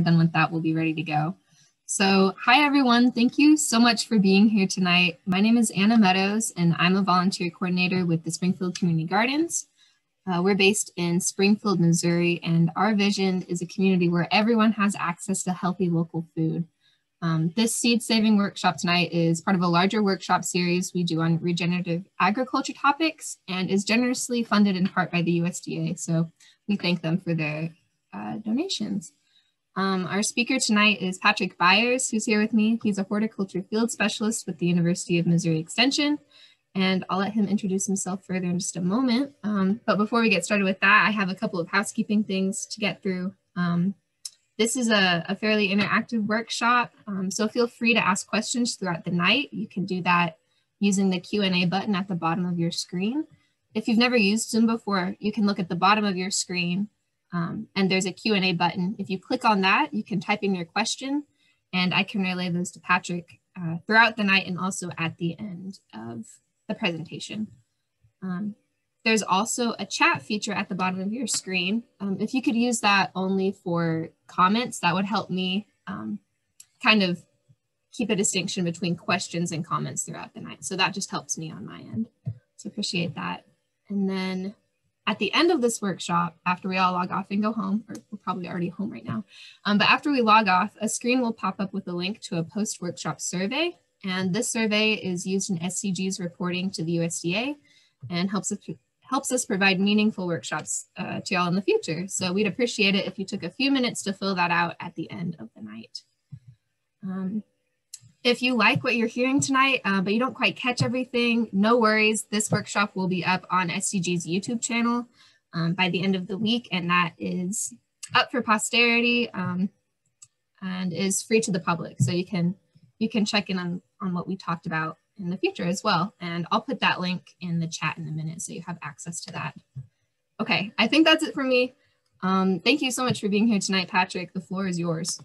Then with that, we'll be ready to go. So hi, everyone. Thank you so much for being here tonight. My name is Anna Meadows, and I'm a volunteer coordinator with the Springfield Community Gardens. We're based in Springfield, Missouri, and our vision is a community where everyone has access to healthy local food. This seed saving workshop tonight is part of a larger workshop series we do on regenerative agriculture topics and is generously funded in part by the USDA. So we thank them for their donations. Our speaker tonight is Patrick Byers, who's here with me. He's a horticulture field specialist with the University of Missouri Extension, and I'll let him introduce himself further in just a moment. But before we get started with that, I have a couple of housekeeping things to get through. This is a fairly interactive workshop, so feel free to ask questions throughout the night. You can do that using the Q&A button at the bottom of your screen. If you've never used Zoom before, you can look at the bottom of your screen and there's a Q&A button. If you click on that, you can type in your question and I can relay those to Patrick throughout the night and also at the end of the presentation. There's also a chat feature at the bottom of your screen. If you could use that only for comments, that would help me kind of keep a distinction between questions and comments throughout the night. So that just helps me on my end. So appreciate that. And then at the end of this workshop, after we all log off and go home, or we're probably already home right now, but after we log off, a screen will pop up with a link to a post-workshop survey. And this survey is used in SCG's reporting to the USDA and helps us provide meaningful workshops to y'all in the future. So we'd appreciate it if you took a few minutes to fill that out at the end of the night. If you like what you're hearing tonight, but you don't quite catch everything, no worries. This workshop will be up on SCG's YouTube channel by the end of the week, and that is up for posterity and is free to the public. So you can check in on what we talked about in the future as well. And I'll put that link in the chat in a minute so you have access to that. Okay, I think that's it for me. Thank you so much for being here tonight, Patrick. The floor is yours.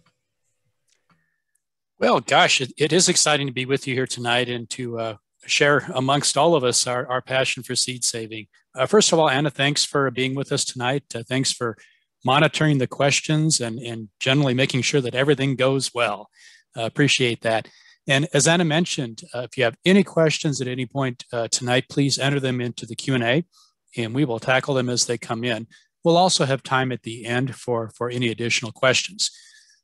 Well, gosh, it is exciting to be with you here tonight and to share amongst all of us our passion for seed saving. First of all, Anna, thanks for being with us tonight. Thanks for monitoring the questions and generally making sure that everything goes well. Appreciate that. And as Anna mentioned, if you have any questions at any point tonight, please enter them into the Q&A and we will tackle them as they come in. We'll also have time at the end for any additional questions.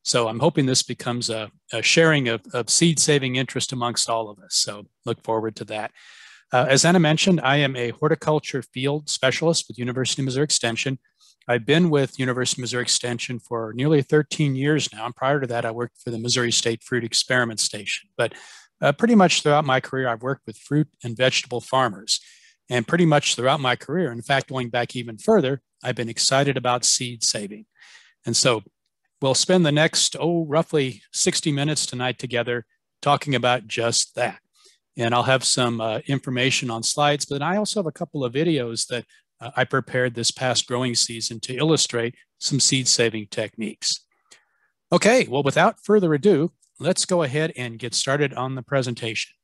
So I'm hoping this becomes a sharing of seed saving interest amongst all of us. So look forward to that. As Anna mentioned, I am a horticulture field specialist with University of Missouri Extension. I've been with University of Missouri Extension for nearly 13 years now. And prior to that, I worked for the Missouri State Fruit Experiment Station. But pretty much throughout my career, I've worked with fruit and vegetable farmers. And pretty much throughout my career, in fact, going back even further, I've been excited about seed saving. And so we'll spend the next, roughly 60 minutes tonight together talking about just that. And I'll have some information on slides, but I also have a couple of videos that I prepared this past growing season to illustrate some seed saving techniques. Okay, well, without further ado, let's go ahead and get started on the presentation.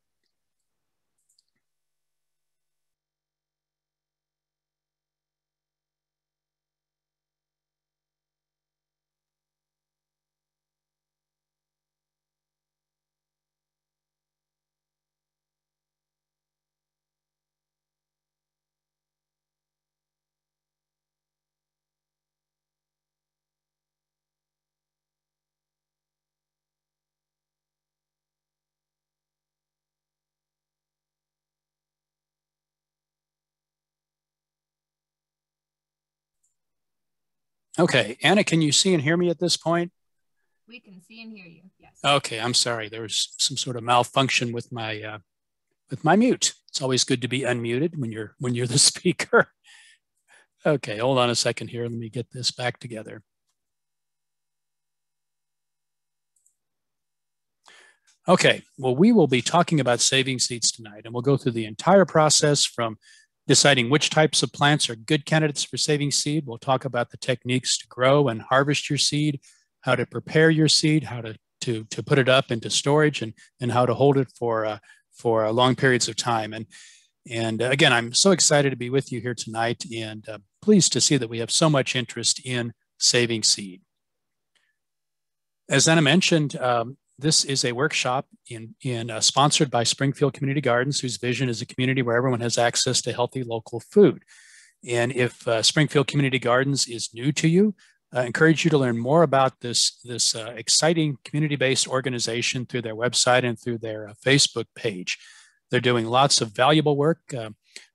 Okay, Anna, can you see and hear me at this point? We can see and hear you, yes. Okay, I'm sorry. There was some sort of malfunction with my mute. It's always good to be unmuted when you're the speaker. Okay, hold on a second here. Let me get this back together. Okay, well, we will be talking about saving seeds tonight, and we'll go through the entire process from deciding which types of plants are good candidates for saving seed. We'll talk about the techniques to grow and harvest your seed, how to prepare your seed, how to put it up into storage, and how to hold it for long periods of time. And again, I'm so excited to be with you here tonight and pleased to see that we have so much interest in saving seed. As Anna mentioned, this is a workshop sponsored by Springfield Community Gardens, whose vision is a community where everyone has access to healthy local food. And if Springfield Community Gardens is new to you, I encourage you to learn more about this exciting community-based organization through their website and through their Facebook page. They're doing lots of valuable work.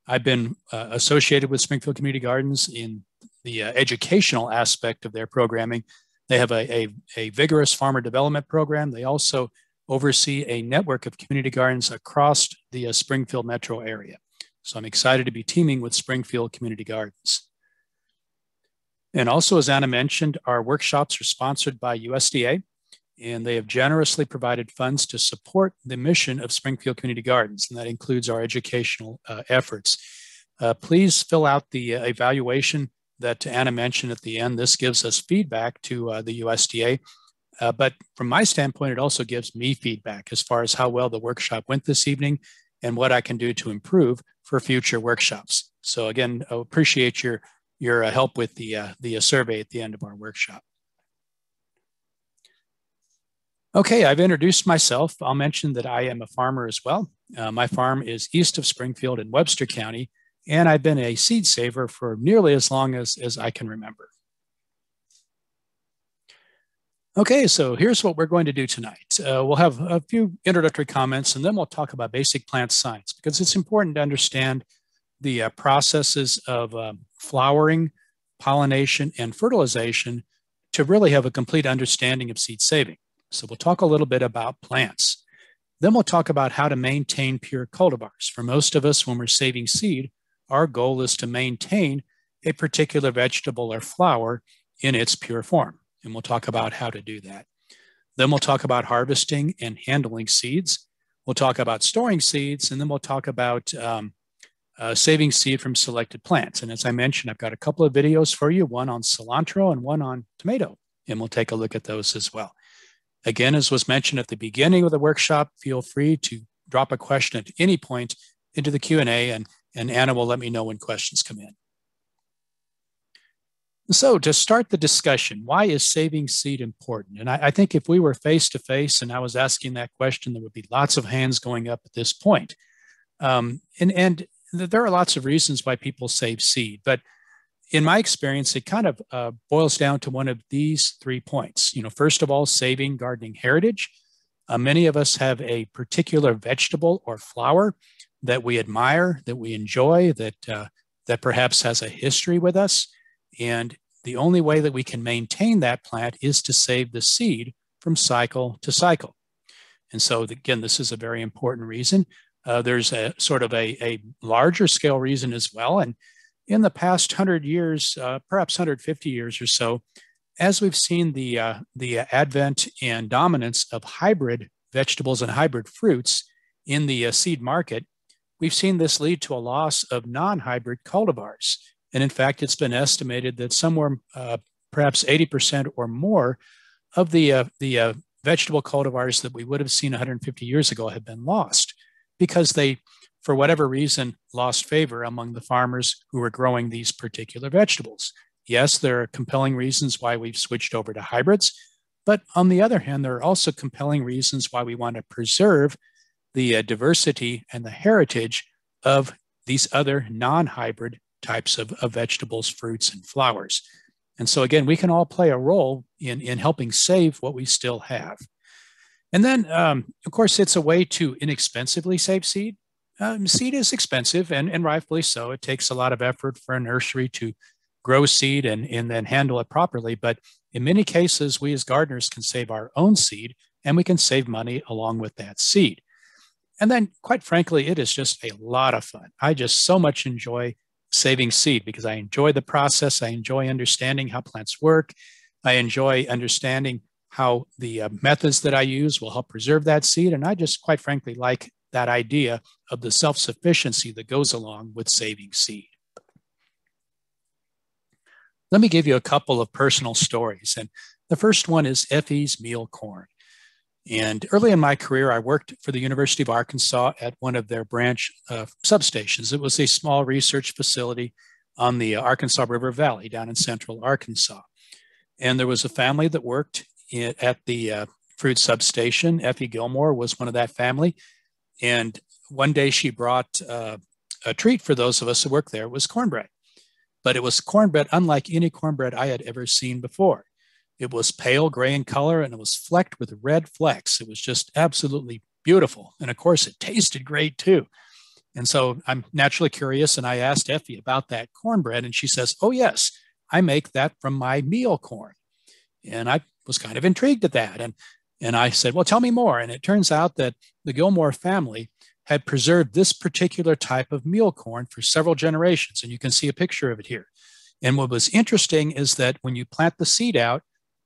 I've been associated with Springfield Community Gardens in the educational aspect of their programming. They have a vigorous farmer development program. They also oversee a network of community gardens across the Springfield metro area. So I'm excited to be teaming with Springfield Community Gardens. And also, as Anna mentioned, our workshops are sponsored by USDA, and they have generously provided funds to support the mission of Springfield Community Gardens, and that includes our educational efforts. Please fill out the evaluation that Anna mentioned at the end. This gives us feedback to the USDA, but from my standpoint, it also gives me feedback as far as how well the workshop went this evening and what I can do to improve for future workshops. So again, I appreciate your help with the survey at the end of our workshop. Okay, I've introduced myself. I'll mention that I am a farmer as well. My farm is east of Springfield in Webster County, and I've been a seed saver for nearly as long as I can remember. Okay, so here's what we're going to do tonight. We'll have a few introductory comments, and then we'll talk about basic plant science, because it's important to understand the processes of flowering, pollination, and fertilization to really have a complete understanding of seed saving. So we'll talk a little bit about plants. Then we'll talk about how to maintain pure cultivars. For most of us, when we're saving seed, our goal is to maintain a particular vegetable or flower in its pure form. And we'll talk about how to do that. Then we'll talk about harvesting and handling seeds. We'll talk about storing seeds, and then we'll talk about saving seed from selected plants. And as I mentioned, I've got a couple of videos for you, one on cilantro and one on tomato, and we'll take a look at those as well. Again, as was mentioned at the beginning of the workshop, feel free to drop a question at any point into the Q&A, and Anna will let me know when questions come in. So to start the discussion, why is saving seed important? And I think if we were face-to-face and I was asking that question, there would be lots of hands going up at this point. And there are lots of reasons why people save seed, but in my experience, it kind of boils down to one of these 3 points. First of all, saving gardening heritage. Many of us have a particular vegetable or flower that we admire, that we enjoy, that perhaps has a history with us. And the only way that we can maintain that plant is to save the seed from cycle to cycle. And so again, this is a very important reason. There's a sort of a larger scale reason as well. And in the past 100 years, perhaps 150 years or so, as we've seen the advent and dominance of hybrid vegetables and hybrid fruits in the seed market, we've seen this lead to a loss of non-hybrid cultivars. And in fact, it's been estimated that somewhere perhaps 80% or more of the vegetable cultivars that we would have seen 150 years ago have been lost because they, for whatever reason, lost favor among the farmers who were growing these particular vegetables. Yes, there are compelling reasons why we've switched over to hybrids, but on the other hand, there are also compelling reasons why we want to preserve the diversity and the heritage of these other non-hybrid types of vegetables, fruits, and flowers. And so again, we can all play a role in helping save what we still have. And then, of course, it's a way to inexpensively save seed. Seed is expensive, and rightfully so. It takes a lot of effort for a nursery to grow seed and then handle it properly. But in many cases, we as gardeners can save our own seed, and we can save money along with that seed. And then, quite frankly, it is just a lot of fun. I just so much enjoy saving seed because I enjoy the process. I enjoy understanding how plants work. I enjoy understanding how the methods that I use will help preserve that seed. And I just, quite frankly, like that idea of the self-sufficiency that goes along with saving seed. Let me give you a couple of personal stories. And the first one is Effie's Meal Corn. And early in my career, I worked for the University of Arkansas at one of their branch substations. It was a small research facility on the Arkansas River Valley down in central Arkansas. And there was a family that worked at the fruit substation. Effie Gilmore was one of that family. And one day she brought a treat for those of us who worked there. It was cornbread. But it was cornbread unlike any cornbread I had ever seen before. It was pale gray in color, and it was flecked with red flecks. It was just absolutely beautiful. And of course, it tasted great too. And so I'm naturally curious, and I asked Effie about that cornbread, and she says, oh yes, I make that from my meal corn. And I was kind of intrigued at that. And I said, well, tell me more. And it turns out that the Gilmore family had preserved this particular type of meal corn for several generations. And you can see a picture of it here. And what was interesting is that when you plant the seed out,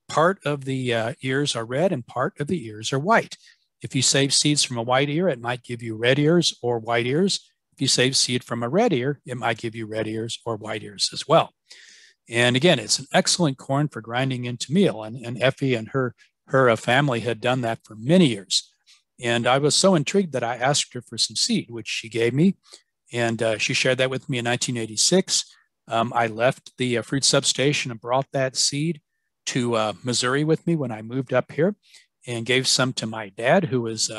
part of the ears are red and part of the ears are white. If you save seeds from a white ear, it might give you red ears or white ears. If you save seed from a red ear, it might give you red ears or white ears as well. And again, it's an excellent corn for grinding into meal. And Effie and her family had done that for many years. And I was so intrigued that I asked her for some seed, which she gave me. And she shared that with me in 1986. I left the fruit substation and brought that seed to Missouri with me when I moved up here, and gave some to my dad, who was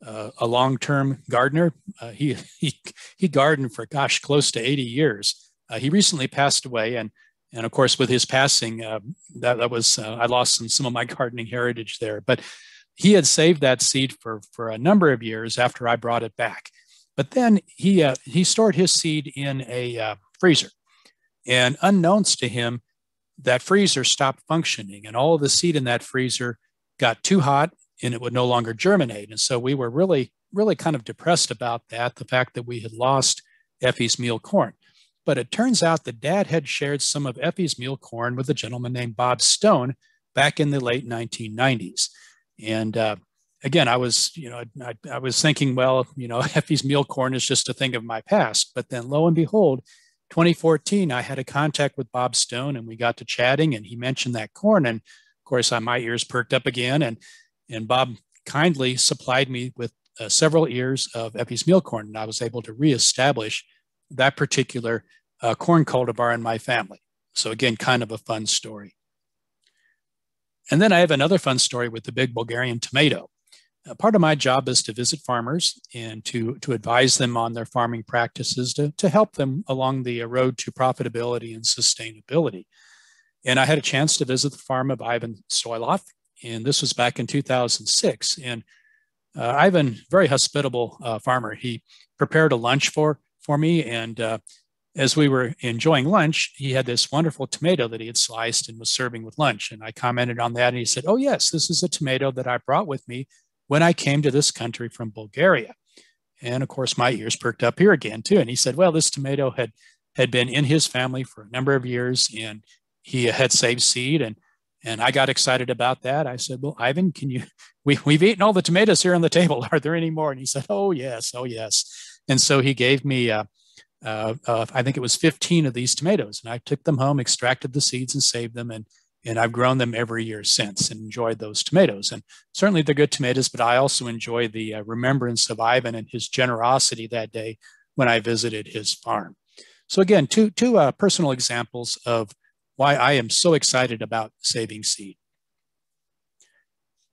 a long-term gardener. He gardened for, gosh, close to 80 years. He recently passed away, and of course, with his passing, that was I lost some of my gardening heritage there. But he had saved that seed for a number of years after I brought it back. But then he stored his seed in a freezer, and unbeknownst to him, that freezer stopped functioning, and all of the seed in that freezer got too hot, and it would no longer germinate. And so we were really, really kind of depressed about that, the fact that we had lost Effie's meal corn. But it turns out that Dad had shared some of Effie's meal corn with a gentleman named Bob Stone back in the late 1990s. And again, I was thinking, well, Effie's meal corn is just a thing of my past. But then lo and behold, 2014, I had a contact with Bob Stone, and we got to chatting, and he mentioned that corn. And of course, my ears perked up again. And Bob kindly supplied me with several ears of Effie's meal corn. And I was able to reestablish that particular corn cultivar in my family. So again, kind of a fun story. And then I have another fun story with the big Bulgarian tomato. Part of my job is to visit farmers and to advise them on their farming practices to help them along the road to profitability and sustainability. And I had a chance to visit the farm of Ivan Stoilov, and this was back in 2006. And Ivan, very hospitable farmer, he prepared a lunch for me. And as we were enjoying lunch, he had this wonderful tomato that he had sliced and was serving with lunch. And I commented on that, and he said, oh yes, this is a tomato that I brought with me when I came to this country from Bulgaria. And of course, my ears perked up here again too. And he said, well, this tomato had been in his family for a number of years, and he had saved seed. And I got excited about that. I said, well, Ivan, we've eaten all the tomatoes here on the table. Are there any more? And he said, oh yes. And so he gave me, I think it was 15 of these tomatoes. And I took them home, extracted the seeds and saved them. And I've grown them every year since and enjoyed those tomatoes. And certainly they're good tomatoes, but I also enjoy the remembrance of Ivan and his generosity that day when I visited his farm. So again, two personal examples of why I am so excited about saving seed.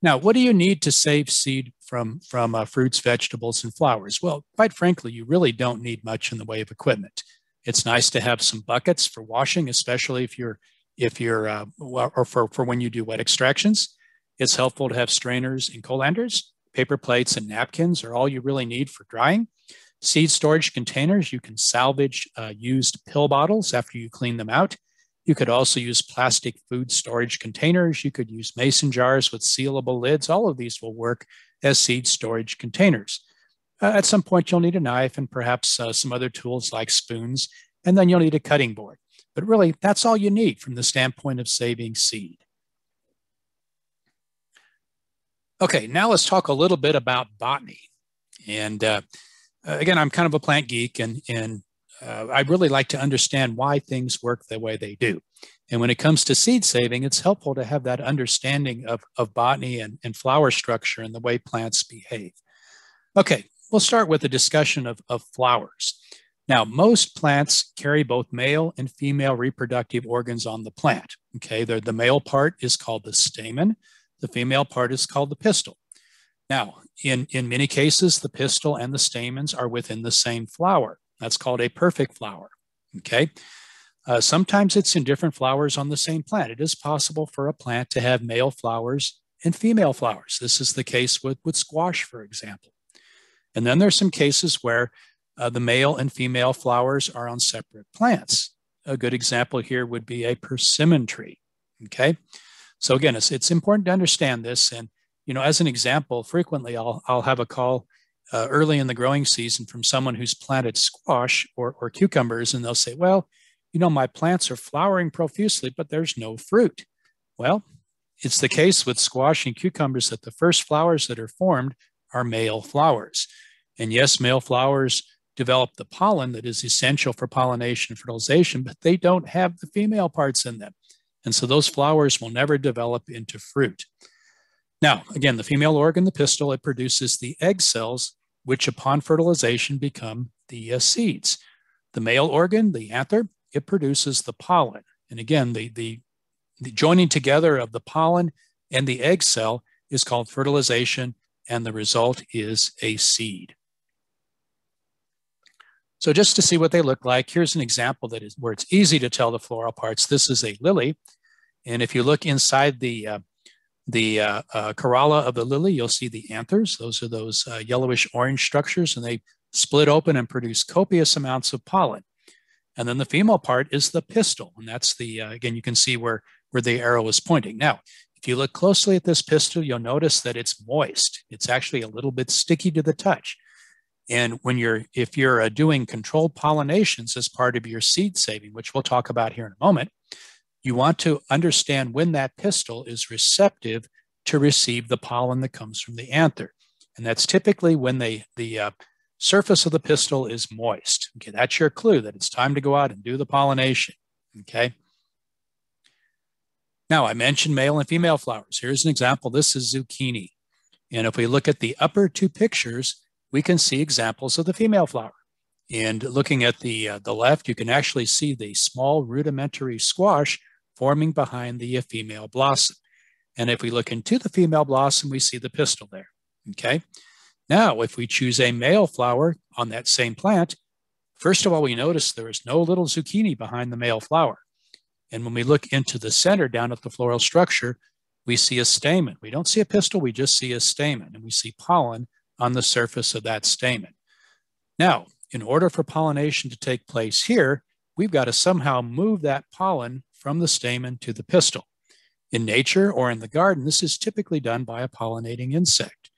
Now, what do you need to save seed from fruits, vegetables, and flowers? Well, quite frankly, you really don't need much in the way of equipment. It's nice to have some buckets for washing, especially if you're or for when you do wet extractions. It's helpful to have strainers and colanders. Paper plates and napkins are all you really need for drying. Seed storage containers, you can salvage used pill bottles after you clean them out. You could also use plastic food storage containers. You could use mason jars with sealable lids. All of these will work as seed storage containers. At some point, you'll need a knife and perhaps some other tools like spoons, and then you'll need a cutting board. But really, that's all you need from the standpoint of saving seed. Okay, now let's talk a little bit about botany. And again, I'm kind of a plant geek, and I really like to understand why things work the way they do. And when it comes to seed saving, it's helpful to have that understanding of botany and flower structure and the way plants behave. Okay, we'll start with a discussion of flowers. Now, most plants carry both male and female reproductive organs on the plant. Okay, the male part is called the stamen. The female part is called the pistil. Now, in many cases, the pistil and the stamens are within the same flower. That's called a perfect flower, okay? Sometimes it's in different flowers on the same plant. It is possible for a plant to have male flowers and female flowers. This is the case with squash, for example. And then there's some cases where the male and female flowers are on separate plants. A good example here would be a persimmon tree, okay? So again, it's important to understand this. And, you know, as an example, frequently I'll have a call early in the growing season from someone who's planted squash or cucumbers, and they'll say, well, you know, my plants are flowering profusely, but there's no fruit. Well, it's the case with squash and cucumbers that the first flowers that are formed are male flowers. And yes, male flowers develop the pollen that is essential for pollination and fertilization, but they don't have the female parts in them. And so those flowers will never develop into fruit. Now, again, the female organ, the pistil, it produces the egg cells, which upon fertilization become the seeds. The male organ, the anther, it produces the pollen. And again, the joining together of the pollen and the egg cell is called fertilization, and the result is a seed. So just to see what they look like, here's an example that is where it's easy to tell the floral parts. This is a lily. And if you look inside the corolla of the lily, you'll see the anthers. Those are those yellowish orange structures, and they split open and produce copious amounts of pollen. And then the female part is the pistil. And that's the, again, you can see where the arrow is pointing. Now, if you look closely at this pistil, you'll notice that it's moist. It's actually a little bit sticky to the touch. And if you're doing controlled pollinations as part of your seed saving, which we'll talk about here in a moment, you want to understand when that pistil is receptive to receive the pollen that comes from the anther. And that's typically when the surface of the pistil is moist. Okay, that's your clue that it's time to go out and do the pollination. Okay. Now, I mentioned male and female flowers. Here's an example. This is zucchini. And if we look at the upper two pictures, we can see examples of the female flower. And looking at the left, you can actually see the small rudimentary squash forming behind the female blossom. And if we look into the female blossom, we see the pistil there, okay? Now, if we choose a male flower on that same plant, first of all, we notice there is no little zucchini behind the male flower. And when we look into the center down at the floral structure, we see a stamen. We don't see a pistil, we just see a stamen, and we see pollen on the surface of that stamen. Now, in order for pollination to take place here, we've got to somehow move that pollen from the stamen to the pistil. In nature or in the garden, this is typically done by a pollinating insect.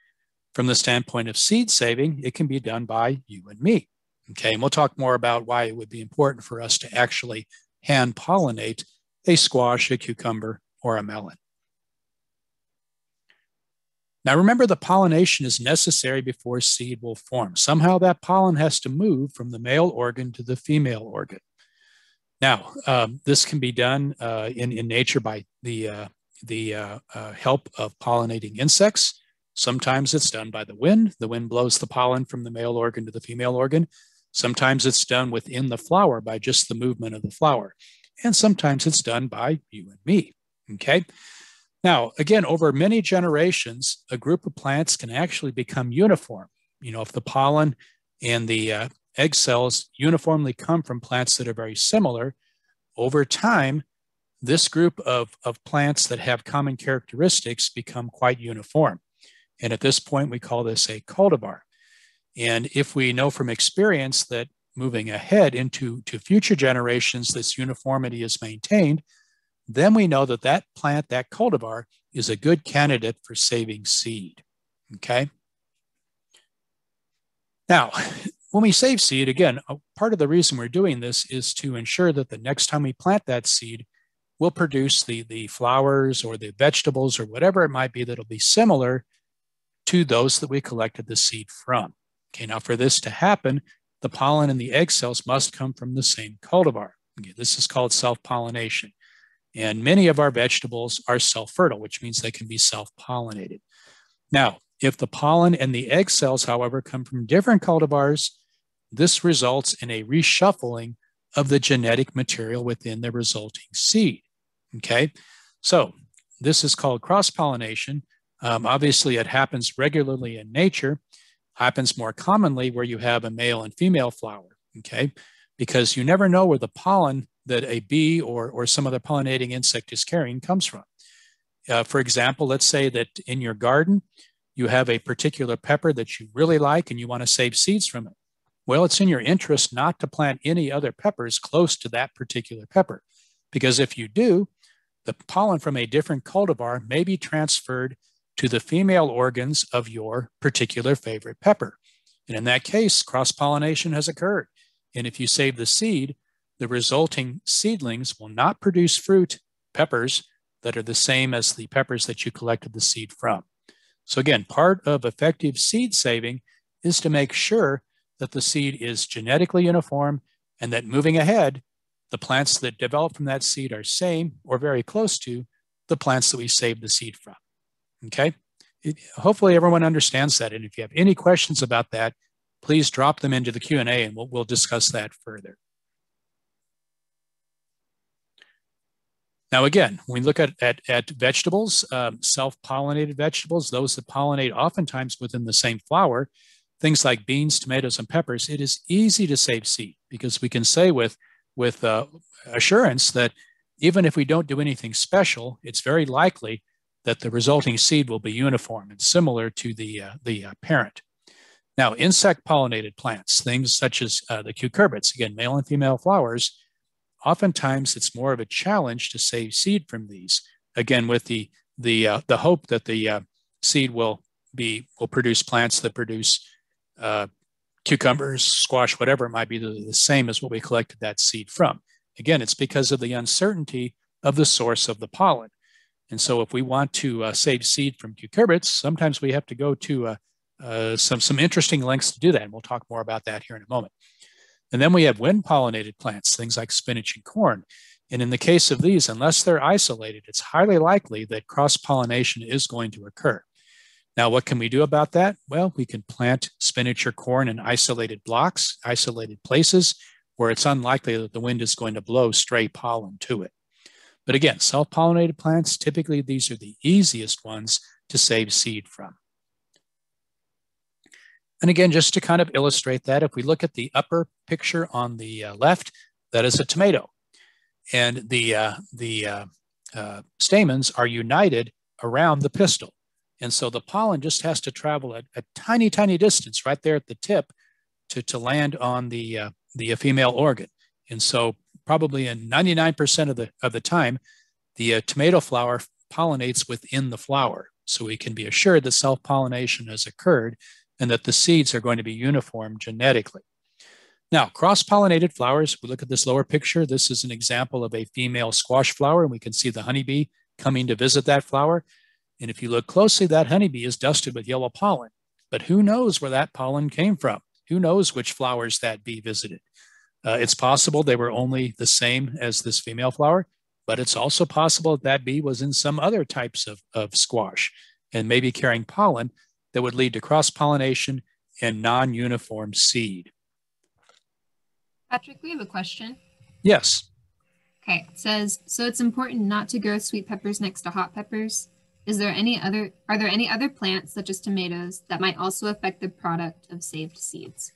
From the standpoint of seed saving, it can be done by you and me. Okay, and we'll talk more about why it would be important for us to actually hand pollinate a squash, a cucumber, or a melon. Now remember, the pollination is necessary before seed will form. Somehow that pollen has to move from the male organ to the female organ. Now, this can be done in nature by the help of pollinating insects. Sometimes it's done by the wind. The wind blows the pollen from the male organ to the female organ. Sometimes it's done within the flower by just the movement of the flower. And sometimes it's done by you and me, okay? Now, again, over many generations, a group of plants can actually become uniform. You know, if the pollen and the egg cells uniformly come from plants that are very similar, over time, this group of plants that have common characteristics become quite uniform. And at this point, we call this a cultivar. And if we know from experience that moving ahead into future generations, this uniformity is maintained, then we know that that plant, that cultivar, is a good candidate for saving seed, okay? Now, when we save seed, again, part of the reason we're doing this is to ensure that the next time we plant that seed, we'll produce the flowers or the vegetables or whatever it might be that'll be similar to those that we collected the seed from. Okay, now for this to happen, the pollen and the egg cells must come from the same cultivar. Okay, this is called self-pollination. And many of our vegetables are self-fertile, which means they can be self-pollinated. Now, if the pollen and the egg cells, however, come from different cultivars, this results in a reshuffling of the genetic material within the resulting seed. Okay, so this is called cross-pollination. Obviously, it happens regularly in nature, happens more commonly where you have a male and female flower, okay? Because you never know where the pollen that a bee or some other pollinating insect is carrying comes from. For example, let's say that in your garden, you have a particular pepper that you really like and you want to save seeds from it. Well, it's in your interest not to plant any other peppers close to that particular pepper, because if you do, the pollen from a different cultivar may be transferred to the female organs of your particular favorite pepper. And in that case, cross-pollination has occurred. And if you save the seed, the resulting seedlings will not produce fruit peppers that are the same as the peppers that you collected the seed from. So again, part of effective seed saving is to make sure that the seed is genetically uniform and that moving ahead, the plants that develop from that seed are same or very close to the plants that we saved the seed from, okay? Hopefully everyone understands that. And if you have any questions about that, please drop them into the Q&A and we'll discuss that further. Now, again, when we look at vegetables, self-pollinated vegetables, those that pollinate oftentimes within the same flower, things like beans, tomatoes, and peppers, it is easy to save seed because we can say with assurance that even if we don't do anything special, it's very likely that the resulting seed will be uniform and similar to the parent. Now, insect-pollinated plants, things such as the cucurbits, again, male and female flowers, oftentimes it's more of a challenge to save seed from these. Again, with the hope that the seed will produce plants that produce cucumbers, squash, whatever it might be, the same as what we collected that seed from. Again, it's because of the uncertainty of the source of the pollen. And so if we want to save seed from cucurbits, sometimes we have to go to some interesting lengths to do that. And we'll talk more about that here in a moment. And then we have wind-pollinated plants, things like spinach and corn. And in the case of these, unless they're isolated, it's highly likely that cross-pollination is going to occur. Now, what can we do about that? Well, we can plant spinach or corn in isolated blocks, isolated places where it's unlikely that the wind is going to blow stray pollen to it. But again, self-pollinated plants, typically these are the easiest ones to save seed from. And again, just to kind of illustrate that, if we look at the upper picture on the left, that is a tomato. And the stamens are united around the pistil. And so the pollen just has to travel a tiny, tiny distance right there at the tip to land on the female organ. And so probably in 99% of the time, the tomato flower pollinates within the flower. So we can be assured that self-pollination has occurred and that the seeds are going to be uniform genetically. Now, cross-pollinated flowers, we look at this lower picture. This is an example of a female squash flower, and we can see the honeybee coming to visit that flower. And if you look closely, that honeybee is dusted with yellow pollen. But who knows where that pollen came from? Who knows which flowers that bee visited? It's possible they were only the same as this female flower, but it's also possible that bee was in some other types of squash and maybe carrying pollen that would lead to cross-pollination and non-uniform seed. Patrick, we have a question. Yes. Okay, it says, so it's important not to grow sweet peppers next to hot peppers. Are there any other plants, such as tomatoes, that might also affect the product of saved seeds?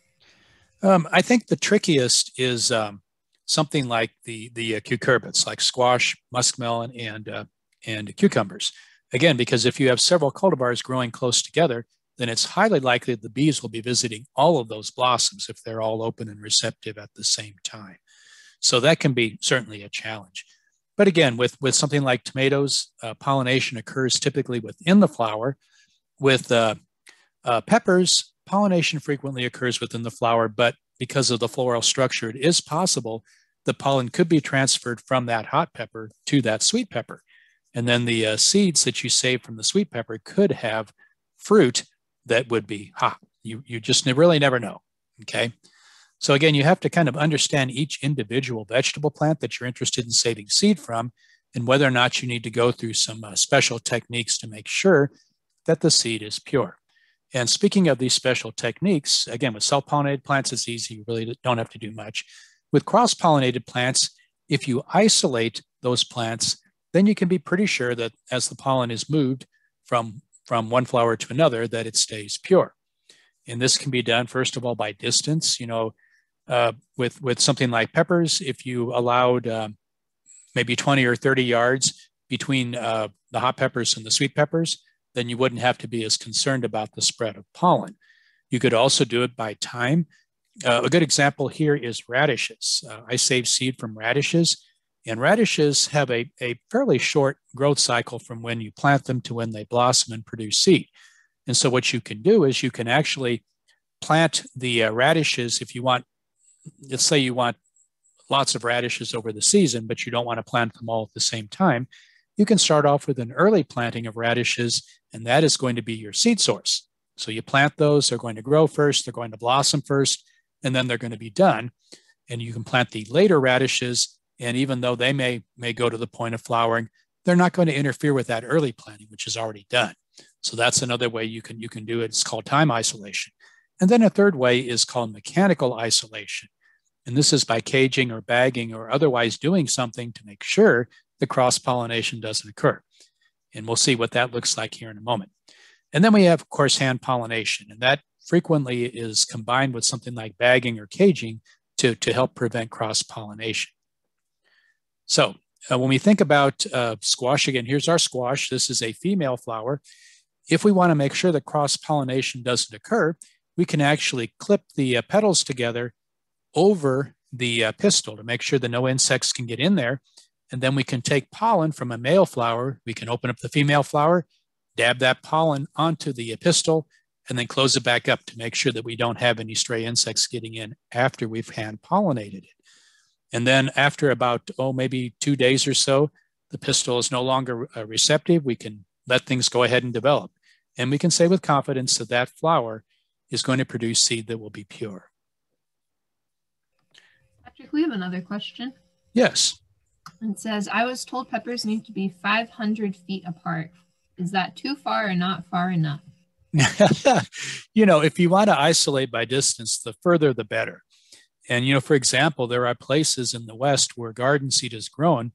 I think the trickiest is something like the cucurbits, like squash, muskmelon, and cucumbers. Again, because if you have several cultivars growing close together, then it's highly likely that the bees will be visiting all of those blossoms if they're all open and receptive at the same time. So that can be certainly a challenge. But again, with something like tomatoes, pollination occurs typically within the flower. With peppers, pollination frequently occurs within the flower, but because of the floral structure, it is possible the pollen could be transferred from that hot pepper to that sweet pepper. And then the seeds that you save from the sweet pepper could have fruit that would be hot. You just really never know, okay? So again, you have to kind of understand each individual vegetable plant that you're interested in saving seed from and whether or not you need to go through some special techniques to make sure that the seed is pure. And speaking of these special techniques, again, with self-pollinated plants, it's easy. You really don't have to do much. With cross-pollinated plants, if you isolate those plants, then you can be pretty sure that as the pollen is moved from one flower to another, that it stays pure. And this can be done, first of all, by distance. With something like peppers, if you allowed maybe 20 or 30 yards between the hot peppers and the sweet peppers, then you wouldn't have to be as concerned about the spread of pollen. You could also do it by time. A good example here is radishes. I save seed from radishes, and radishes have a fairly short growth cycle from when you plant them to when they blossom and produce seed. And so what you can do is you can actually plant the radishes if you want. Let's say you want lots of radishes over the season, but you don't want to plant them all at the same time. You can start off with an early planting of radishes, and that is going to be your seed source. So you plant those, they're going to grow first, they're going to blossom first, and then they're going to be done. And you can plant the later radishes, and even though they may go to the point of flowering, they're not going to interfere with that early planting, which is already done. So that's another way you can do it. It's called time isolation. And then a third way is called mechanical isolation. And this is by caging or bagging or otherwise doing something to make sure the cross-pollination doesn't occur. And we'll see what that looks like here in a moment. And then we have, of course, hand pollination. And that frequently is combined with something like bagging or caging to help prevent cross-pollination. So when we think about squash, again, here's our squash. This is a female flower. If we want to make sure that cross-pollination doesn't occur, we can actually clip the petals together over the pistil to make sure that no insects can get in there. And then we can take pollen from a male flower. We can open up the female flower, dab that pollen onto the pistil, and then close it back up to make sure that we don't have any stray insects getting in after we've hand pollinated it. And then after about, maybe 2 days or so, the pistil is no longer receptive. We can let things go ahead and develop. And we can say with confidence that that flower is going to produce seed that will be pure. Patrick, we have another question. Yes. It says, I was told peppers need to be 500 feet apart. Is that too far or not far enough? If you want to isolate by distance, the further the better. And, for example, there are places in the West where garden seed is grown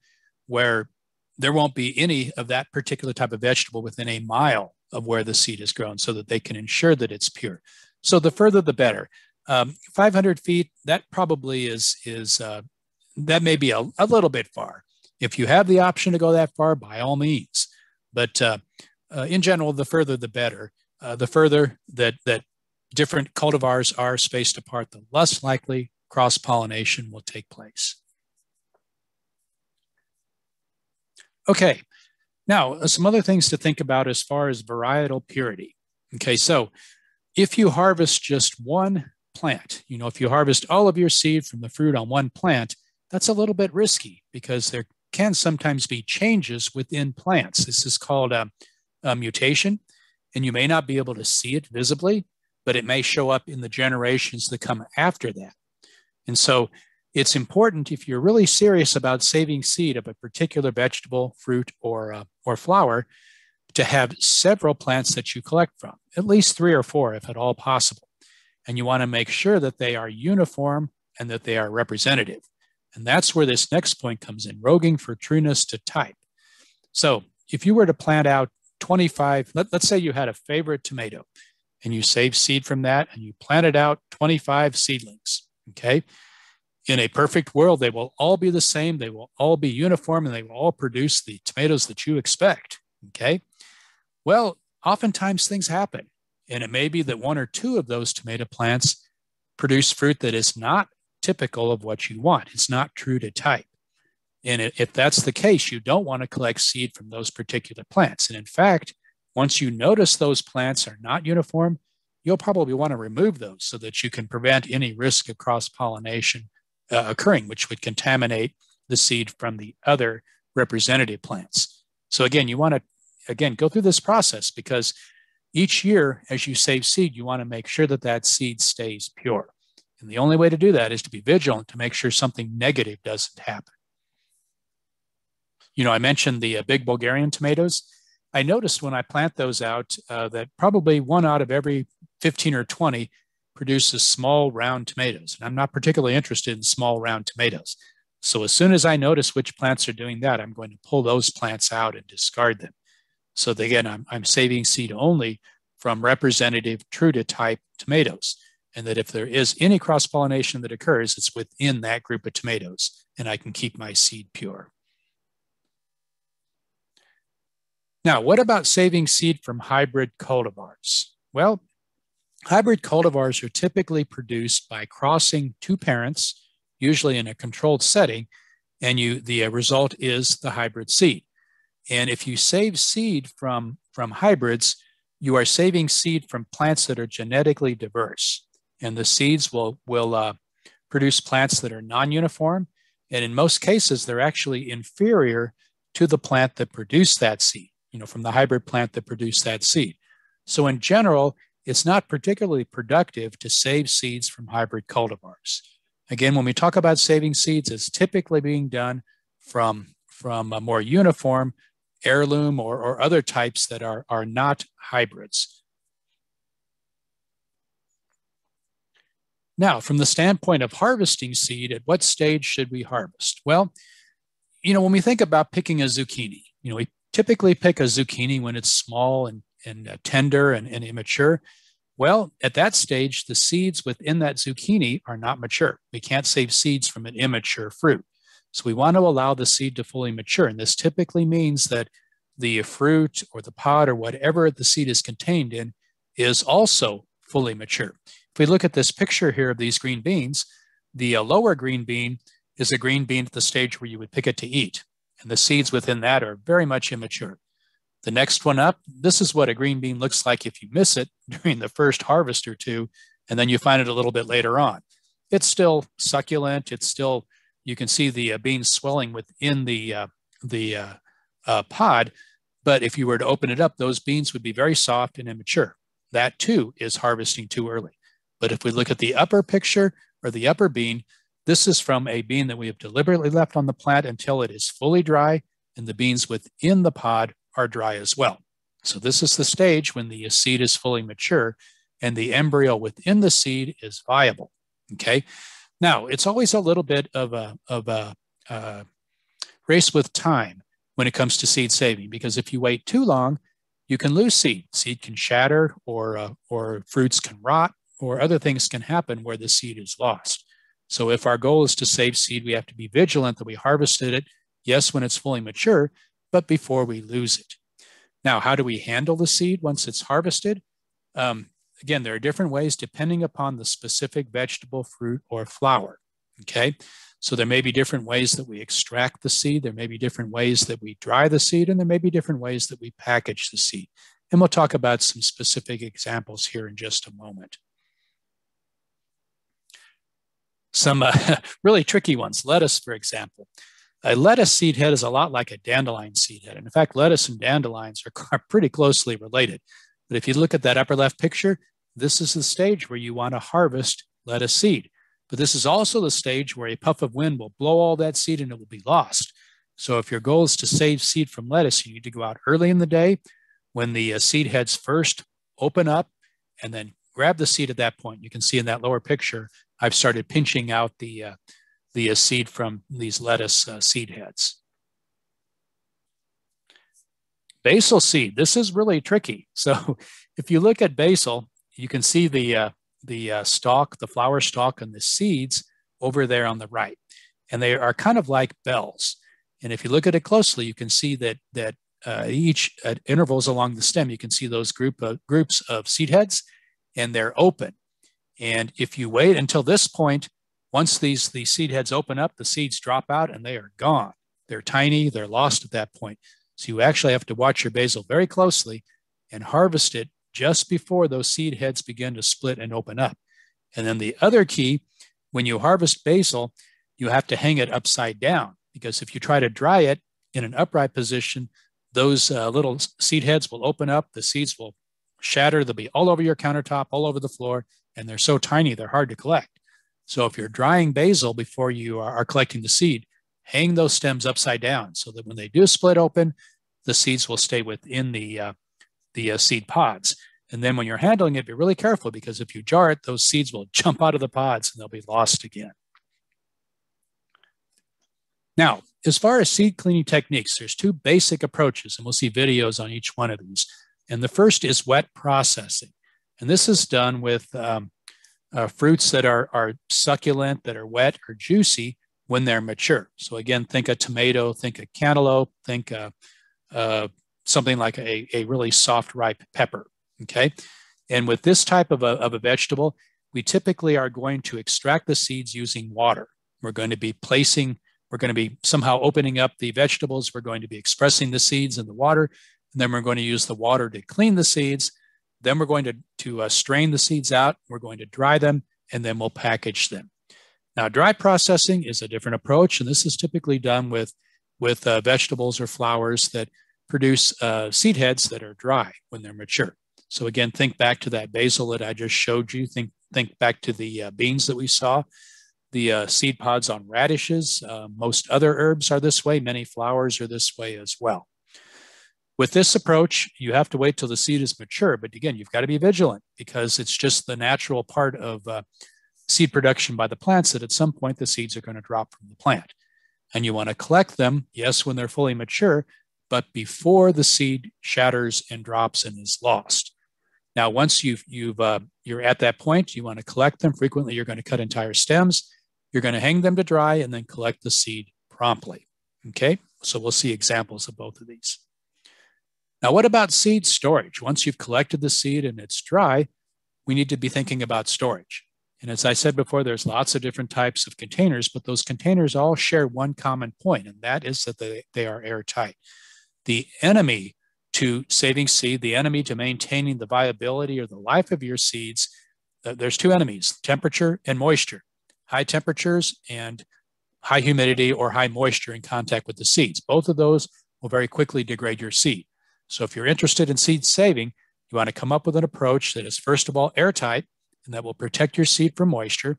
where there won't be any of that particular type of vegetable within a mile of where the seed is grown so that they can ensure that it's pure. So the further the better. 500 feet, that probably is that may be a little bit far. If you have the option to go that far, by all means. But in general, the further the better. The further that different cultivars are spaced apart, the less likely cross-pollination will take place. Okay, now some other things to think about as far as varietal purity. Okay, so if you harvest just one plant, if you harvest all of your seed from the fruit on one plant, that's a little bit risky because there can sometimes be changes within plants. This is called a mutation, and you may not be able to see it visibly, but it may show up in the generations that come after that. And so it's important, if you're really serious about saving seed of a particular vegetable, fruit, or flower, to have several plants that you collect from, at least 3 or 4 if at all possible. And you want to make sure that they are uniform and that they are representative. And that's where this next point comes in, roguing for trueness to type. So if you were to plant out 25, let's say you had a favorite tomato and you saved seed from that and you planted out 25 seedlings, okay? In a perfect world, they will all be the same, they will all be uniform, and they will all produce the tomatoes that you expect, okay? Well, oftentimes things happen, and it may be that 1 or 2 of those tomato plants produce fruit that is not typical of what you want. It's not true to type. And if that's the case, you don't want to collect seed from those particular plants. And in fact, once you notice those plants are not uniform, you'll probably want to remove those so that you can prevent any risk of cross-pollination occurring, which would contaminate the seed from the other representative plants. So again, you want to, go through this process because each year as you save seed, you want to make sure that that seed stays pure. And the only way to do that is to be vigilant to make sure something negative doesn't happen. I mentioned the big Bulgarian tomatoes. I noticed when I plant those out that probably 1 out of every 15 or 20 produces small round tomatoes. And I'm not particularly interested in small round tomatoes. So as soon as I notice which plants are doing that, I'm going to pull those plants out and discard them. So that, again, I'm saving seed only from representative true to type tomatoes. And that if there is any cross-pollination that occurs, it's within that group of tomatoes, and I can keep my seed pure. Now, what about saving seed from hybrid cultivars? Well, hybrid cultivars are typically produced by crossing two parents, usually in a controlled setting, and the result is the hybrid seed. And if you save seed from hybrids, you are saving seed from plants that are genetically diverse. And the seeds will produce plants that are non-uniform. And in most cases, they're actually inferior to the plant that produced that seed, from the hybrid plant that produced that seed. So in general, it's not particularly productive to save seeds from hybrid cultivars. Again, when we talk about saving seeds, it's typically being done from a more uniform heirloom or other types that are not hybrids. Now, from the standpoint of harvesting seed, at what stage should we harvest? Well, when we think about picking a zucchini, we typically pick a zucchini when it's small and tender and immature. Well, at that stage, the seeds within that zucchini are not mature. We can't save seeds from an immature fruit. So we want to allow the seed to fully mature. And this typically means that the fruit or the pod or whatever the seed is contained in is also fully mature. If we look at this picture here of these green beans, the lower green bean is a green bean at the stage where you would pick it to eat. And the seeds within that are very much immature. The next one up, this is what a green bean looks like if you miss it during the first harvest or two, and then you find it a little bit later on. It's still succulent. It's still, you can see the beans swelling within the pod, but if you were to open it up, those beans would be very soft and immature. That too is harvesting too early. But if we look at the upper picture or the upper bean, this is from a bean that we have deliberately left on the plant until it is fully dry, and the beans within the pod are dry as well. So this is the stage when the seed is fully mature and the embryo within the seed is viable. Okay. Now, it's always a little bit of a race with time when it comes to seed saving, because if you wait too long, you can lose seed. Seed can shatter, or fruits can rot, or other things can happen where the seed is lost. So if our goal is to save seed, we have to be vigilant that we harvested it, yes, when it's fully mature, but before we lose it. Now, how do we handle the seed once it's harvested? Again, there are different ways depending upon the specific vegetable, fruit, or flower, okay? So there may be different ways that we extract the seed, there may be different ways that we dry the seed, and there may be different ways that we package the seed. And we'll talk about some specific examples here in just a moment. Some really tricky ones, lettuce, for example. A lettuce seed head is a lot like a dandelion seed head. And in fact, lettuce and dandelions are pretty closely related. But if you look at that upper left picture, this is the stage where you want to harvest lettuce seed. But this is also the stage where a puff of wind will blow all that seed and it will be lost. So if your goal is to save seed from lettuce, you need to go out early in the day when the seed heads first open up, and then grab the seed at that point. You can see in that lower picture, I've started pinching out the seed from these lettuce seed heads. Basil seed, this is really tricky. So if you look at basil, you can see the stalk, the flower stalk, and the seeds over there on the right. And they are kind of like bells. And if you look at it closely, you can see that each at intervals along the stem, you can see those groups of seed heads, and they're open. And if you wait until this point, once these seed heads open up, the seeds drop out and they are gone. They're tiny, they're lost at that point. So you actually have to watch your basil very closely and harvest it just before those seed heads begin to split and open up. And then the other key, when you harvest basil, you have to hang it upside down, because if you try to dry it in an upright position, those little seed heads will open up, the seeds will shatter, they'll be all over your countertop, all over the floor, and they're so tiny, they're hard to collect. So if you're drying basil before you are collecting the seed, hang those stems upside down so that when they do split open, the seeds will stay within the seed pods. And then when you're handling it, be really careful, because if you jar it, those seeds will jump out of the pods and they'll be lost again. Now, as far as seed cleaning techniques, there's two basic approaches, and we'll see videos on each one of these. And the first is wet processing. And this is done with fruits that are succulent, that are wet or juicy when they're mature. So again, think a tomato, think a cantaloupe, think something like a really soft, ripe pepper, okay? And with this type of a vegetable, we typically are going to extract the seeds using water. We're going to be somehow opening up the vegetables. We're going to be expressing the seeds in the water, and then we're going to use the water to clean the seeds. Then we're going to strain the seeds out. We're going to dry them, and then we'll package them. Now, dry processing is a different approach, and this is typically done with vegetables or flowers that produce seed heads that are dry when they're mature. So again, think back to that basil that I just showed you. Think back to the beans that we saw, the seed pods on radishes. Most other herbs are this way. Many flowers are this way as well. With this approach, you have to wait till the seed is mature. But again, you've got to be vigilant because it's just the natural part of seed production by the plants that at some point the seeds are going to drop from the plant. And you want to collect them, yes, when they're fully mature, but before the seed shatters and drops and is lost. Now, once you're at that point, you want to collect them. Frequently, you're going to cut entire stems. You're going to hang them to dry and then collect the seed promptly. Okay, so we'll see examples of both of these. Now, what about seed storage? Once you've collected the seed and it's dry, we need to be thinking about storage. And as I said before, there's lots of different types of containers, but those containers all share one common point, and that is that they are airtight. The enemy to saving seed, the enemy to maintaining the viability or the life of your seeds, there's two enemies, temperature and moisture. High temperatures and high humidity or high moisture in contact with the seeds. Both of those will very quickly degrade your seed. So if you're interested in seed saving, you want to come up with an approach that is, first of all, airtight, and that will protect your seed from moisture.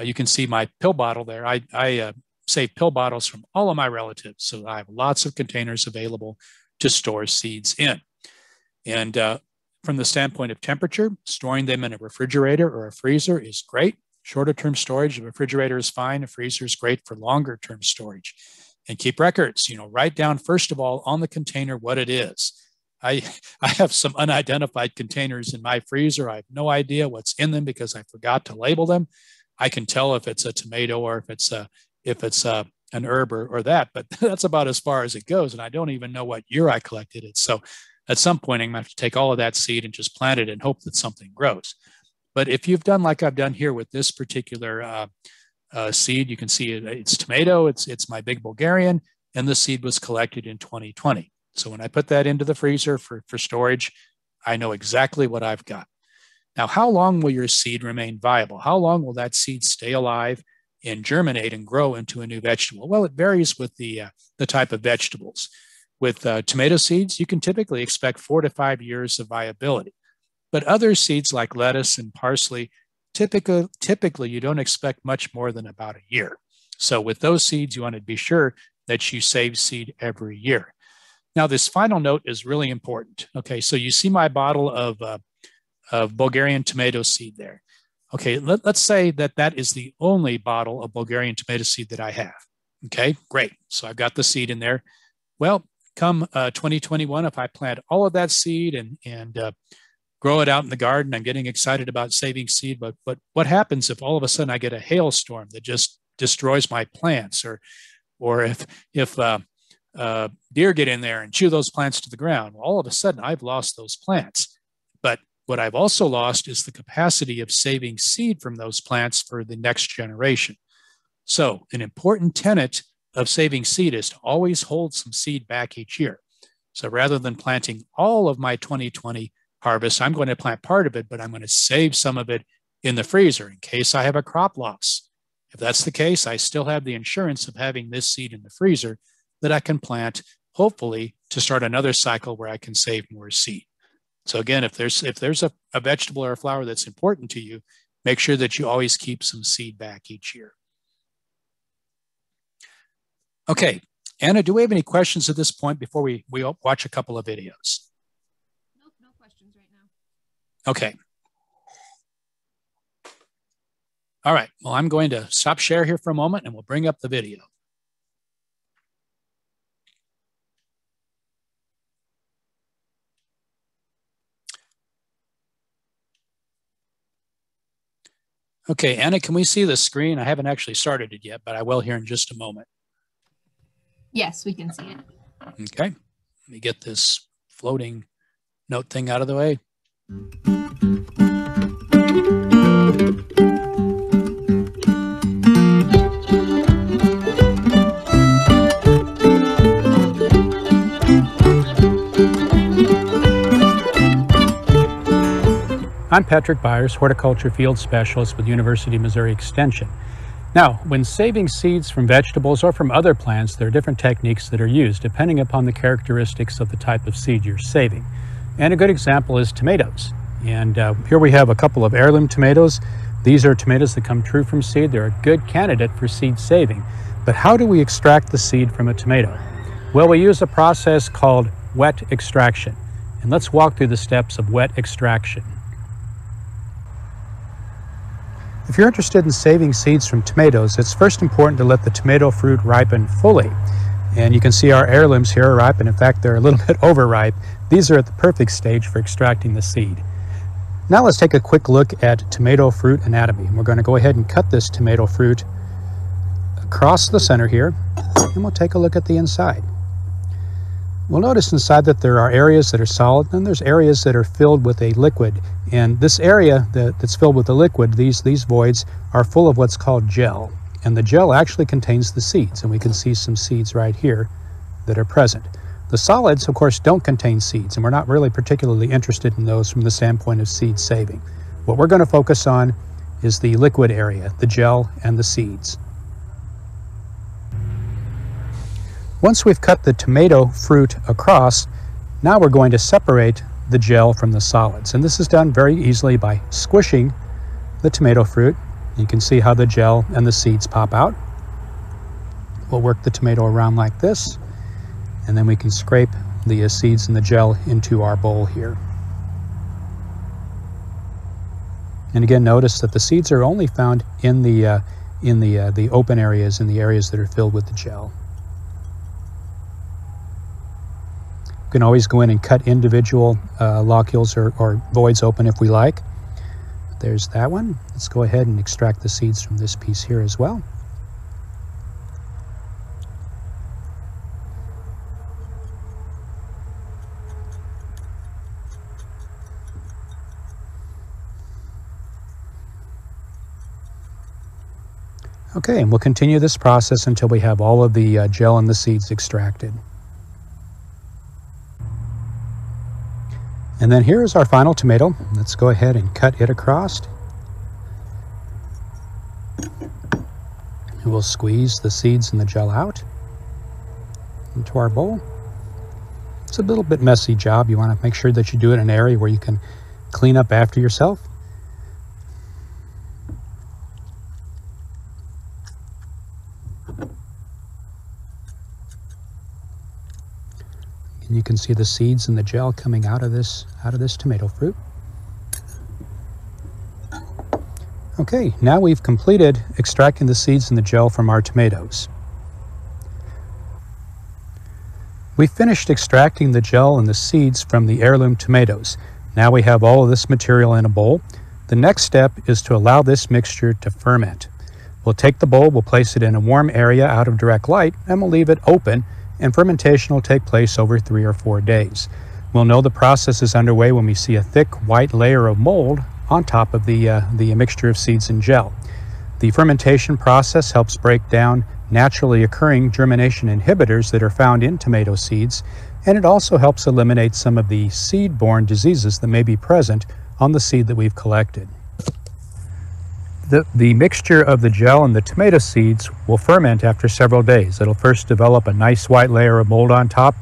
You can see my pill bottle there. I save pill bottles from all of my relatives, so I have lots of containers available to store seeds in. And from the standpoint of temperature, storing them in a refrigerator or a freezer is great. Shorter term storage, a refrigerator is fine. A freezer is great for longer term storage. And keep records, write down, first of all, on the container what it is. I have some unidentified containers in my freezer. I have no idea what's in them because I forgot to label them. I can tell if it's a tomato or if it's an herb or that, but that's about as far as it goes. And I don't even know what year I collected it. So at some point, I'm going to have to take all of that seed and just plant it and hope that something grows. But if you've done like I've done here with this particular seed, you can see it's tomato, it's my big Bulgarian, and the seed was collected in 2020. So when I put that into the freezer for storage, I know exactly what I've got. Now, how long will your seed remain viable? How long will that seed stay alive and germinate and grow into a new vegetable? Well, it varies with the type of vegetables. With tomato seeds, you can typically expect 4 to 5 years of viability. But other seeds like lettuce and parsley, typically you don't expect much more than about a year. So with those seeds, you want to be sure that you save seed every year. Now, this final note is really important. Okay, so you see my bottle of Bulgarian tomato seed there. Okay, let's say that is the only bottle of Bulgarian tomato seed that I have. Okay, great. So I've got the seed in there. Well, come 2021, if I plant all of that seed and grow it out in the garden, I'm getting excited about saving seed. But what happens if all of a sudden I get a hailstorm that just destroys my plants, or if deer get in there and chew those plants to the ground? Well, all of a sudden I've lost those plants. But what I've also lost is the capacity of saving seed from those plants for the next generation. So an important tenet of saving seed is to always hold some seed back each year. So rather than planting all of my 2020 harvest, I'm going to plant part of it, but I'm going to save some of it in the freezer in case I have a crop loss. If that's the case, I still have the insurance of having this seed in the freezer that I can plant, hopefully, to start another cycle where I can save more seed. So again, if there's a vegetable or a flower that's important to you, make sure that you always keep some seed back each year. Okay, Anna, do we have any questions at this point before we watch a couple of videos? Nope, no questions right now. Okay. All right, well, I'm going to stop share here for a moment and we'll bring up the video. Okay, Anna, can we see the screen? I haven't actually started it yet, but I will here in just a moment. Yes, we can see it. Okay, let me get this floating note thing out of the way. I'm Patrick Byers, horticulture field specialist with University of Missouri Extension. Now, when saving seeds from vegetables or from other plants, there are different techniques that are used depending upon the characteristics of the type of seed you're saving. And a good example is tomatoes. And here we have a couple of heirloom tomatoes. These are tomatoes that come true from seed. They're a good candidate for seed saving. But how do we extract the seed from a tomato? Well, we use a process called wet extraction. And let's walk through the steps of wet extraction. If you're interested in saving seeds from tomatoes, it's first important to let the tomato fruit ripen fully. And you can see our heirlooms here are ripe, and in fact they're a little bit overripe. These are at the perfect stage for extracting the seed. Now let's take a quick look at tomato fruit anatomy. We're going to go ahead and cut this tomato fruit across the center here, and we'll take a look at the inside. We'll notice inside that there are areas that are solid, and there's areas that are filled with a liquid. And this area that's filled with the liquid, these voids, are full of what's called gel. And the gel actually contains the seeds, and we can see some seeds right here that are present. The solids, of course, don't contain seeds, and we're not really particularly interested in those from the standpoint of seed saving. What we're going to focus on is the liquid area, the gel and the seeds. Once we've cut the tomato fruit across, now we're going to separate the gel from the solids. And this is done very easily by squishing the tomato fruit. You can see how the gel and the seeds pop out. We'll work the tomato around like this, and then we can scrape the seeds and the gel into our bowl here. And again, notice that the seeds are only found in the open areas, in the areas that are filled with the gel. You can always go in and cut individual locules or voids open if we like. There's that one. Let's go ahead and extract the seeds from this piece here as well. Okay, and we'll continue this process until we have all of the gel and the seeds extracted. And then here is our final tomato. Let's go ahead and cut it across. And we'll squeeze the seeds and the gel out into our bowl. It's a little bit messy job. You want to make sure that you do it in an area where you can clean up after yourself. And you can see the seeds and the gel coming out of this tomato fruit. Okay, now we've completed extracting the seeds and the gel from our tomatoes. We've finished extracting the gel and the seeds from the heirloom tomatoes. Now we have all of this material in a bowl. The next step is to allow this mixture to ferment. We'll take the bowl, we'll place it in a warm area out of direct light, and we'll leave it open, and fermentation will take place over 3 or 4 days. We'll know the process is underway when we see a thick white layer of mold on top of the mixture of seeds and gel. The fermentation process helps break down naturally occurring germination inhibitors that are found in tomato seeds, and it also helps eliminate some of the seed-borne diseases that may be present on the seed that we've collected. The mixture of the gel and the tomato seeds will ferment after several days. It'll first develop a nice white layer of mold on top,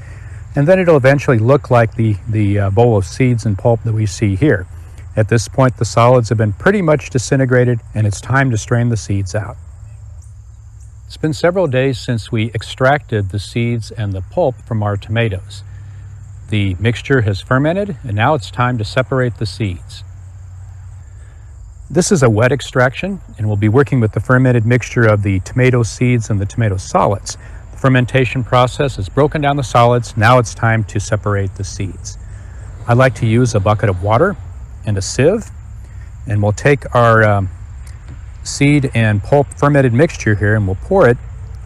and then it'll eventually look like the bowl of seeds and pulp that we see here. At this point, the solids have been pretty much disintegrated, and it's time to strain the seeds out. It's been several days since we extracted the seeds and the pulp from our tomatoes. The mixture has fermented, and now it's time to separate the seeds. This is a wet extraction, and we'll be working with the fermented mixture of the tomato seeds and the tomato solids. The fermentation process has broken down the solids. Now it's time to separate the seeds. I like to use a bucket of water and a sieve, and we'll take our seed and pulp fermented mixture here, and we'll pour it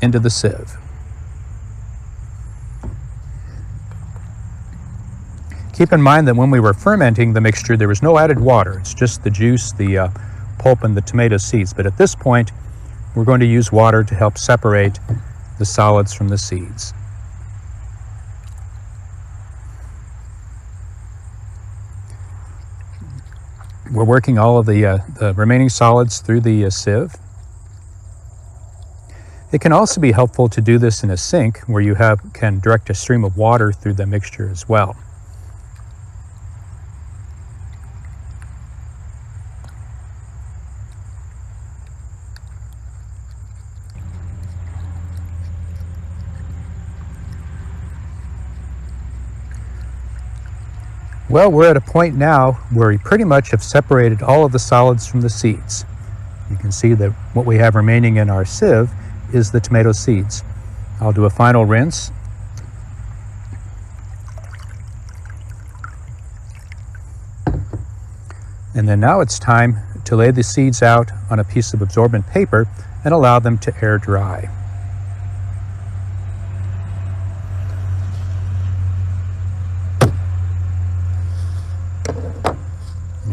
into the sieve. Keep in mind that when we were fermenting the mixture, there was no added water. It's just the juice, the pulp, and the tomato seeds. But at this point, we're going to use water to help separate the solids from the seeds. We're working all of the remaining solids through the sieve. It can also be helpful to do this in a sink where you can direct a stream of water through the mixture as well. Well, we're at a point now where we pretty much have separated all of the solids from the seeds. You can see that what we have remaining in our sieve is the tomato seeds. I'll do a final rinse. And then now it's time to lay the seeds out on a piece of absorbent paper and allow them to air dry.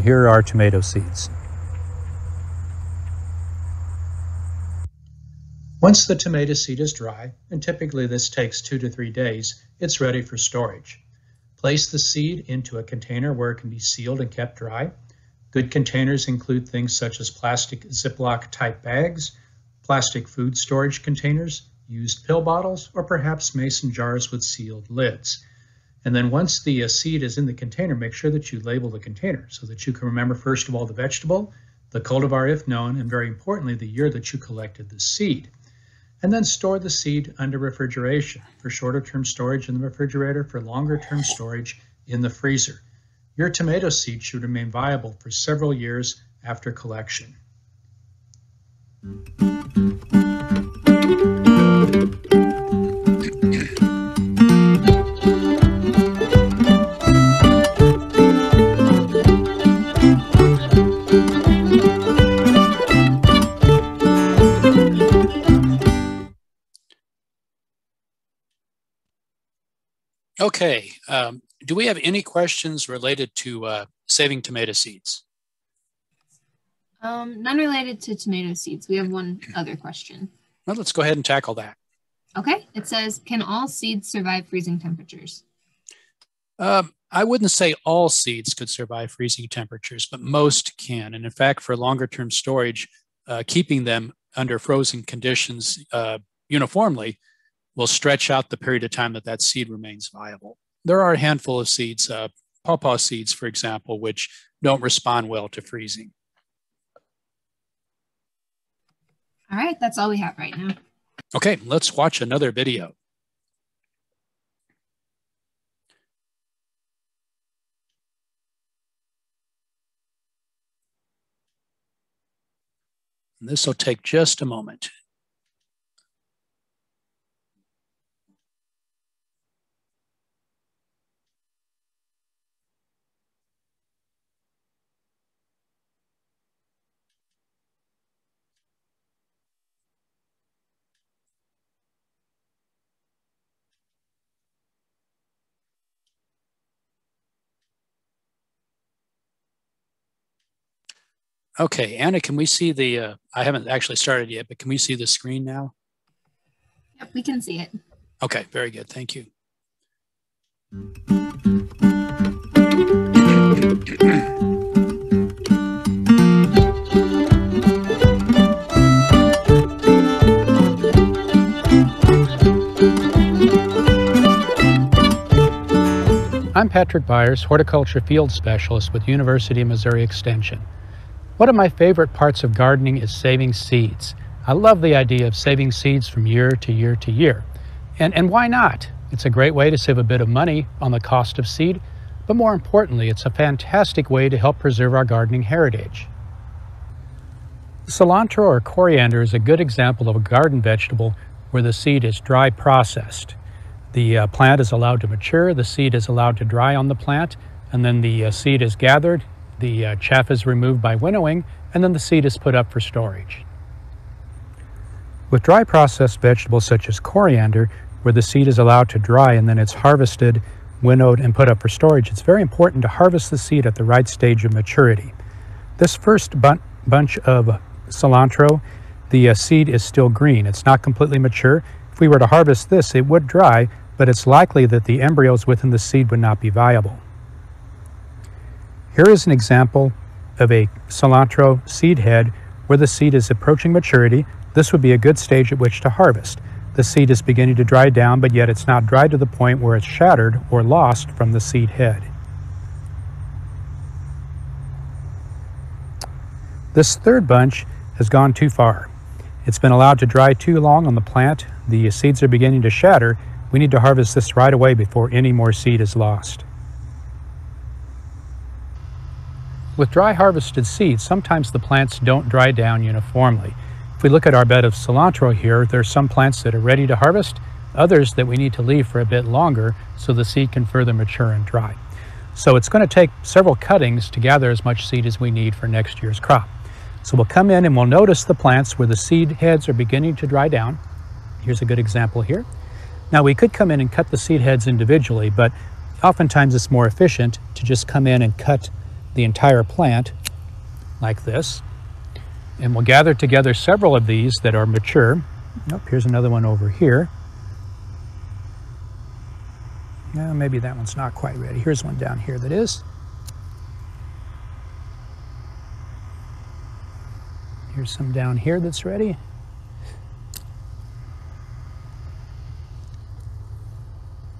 Here are our tomato seeds. Once the tomato seed is dry, and typically this takes 2 to 3 days, it's ready for storage. Place the seed into a container where it can be sealed and kept dry. Good containers include things such as plastic Ziploc type bags, plastic food storage containers, used pill bottles, or perhaps mason jars with sealed lids. And then once the seed is in the container, make sure that you label the container so that you can remember, first of all, the vegetable, the cultivar if known, and very importantly, the year that you collected the seed. And then store the seed under refrigeration for shorter term storage in the refrigerator, for longer term storage in the freezer. Your tomato seed should remain viable for several years after collection. Okay, do we have any questions related to saving tomato seeds? None related to tomato seeds. We have one other question. Well, let's go ahead and tackle that. Okay, it says, can all seeds survive freezing temperatures? I wouldn't say all seeds could survive freezing temperatures, but most can. And in fact, for longer term storage, keeping them under frozen conditions uniformly will stretch out the period of time that that seed remains viable. There are a handful of seeds, pawpaw seeds, for example, which don't respond well to freezing. All right, that's all we have right now. Okay, let's watch another video. This will take just a moment. Okay, Anna, can we see the, I haven't actually started yet, but can we see the screen now? Yep, we can see it. Okay, very good. Thank you. I'm Patrick Byers, horticulture field specialist with University of Missouri Extension. One of my favorite parts of gardening is saving seeds. I love the idea of saving seeds from year to year to year. And why not? It's a great way to save a bit of money on the cost of seed, but more importantly, it's a fantastic way to help preserve our gardening heritage. Cilantro or coriander is a good example of a garden vegetable where the seed is dry processed. The plant is allowed to mature, the seed is allowed to dry on the plant, and then the seed is gathered, The chaff is removed by winnowing, and then the seed is put up for storage. With dry processed vegetables such as coriander, where the seed is allowed to dry and then it's harvested, winnowed, and put up for storage, it's very important to harvest the seed at the right stage of maturity. This first bunch of cilantro, the seed is still green. It's not completely mature. If we were to harvest this, it would dry, but it's likely that the embryos within the seed would not be viable. Here is an example of a cilantro seed head where the seed is approaching maturity. This would be a good stage at which to harvest. The seed is beginning to dry down, but yet it's not dried to the point where it's shattered or lost from the seed head. This third bunch has gone too far. It's been allowed to dry too long on the plant. The seeds are beginning to shatter. We need to harvest this right away before any more seed is lost. With dry harvested seeds, sometimes the plants don't dry down uniformly. If we look at our bed of cilantro here, there's some plants that are ready to harvest, others that we need to leave for a bit longer so the seed can further mature and dry. So it's going to take several cuttings to gather as much seed as we need for next year's crop. So we'll come in and we'll notice the plants where the seed heads are beginning to dry down. Here's a good example here. Now we could come in and cut the seed heads individually, but oftentimes it's more efficient to just come in and cut the entire plant like this. And we'll gather together several of these that are mature. Oh, here's another one over here. No, maybe that one's not quite ready. Here's one down here that is. Here's some down here that's ready.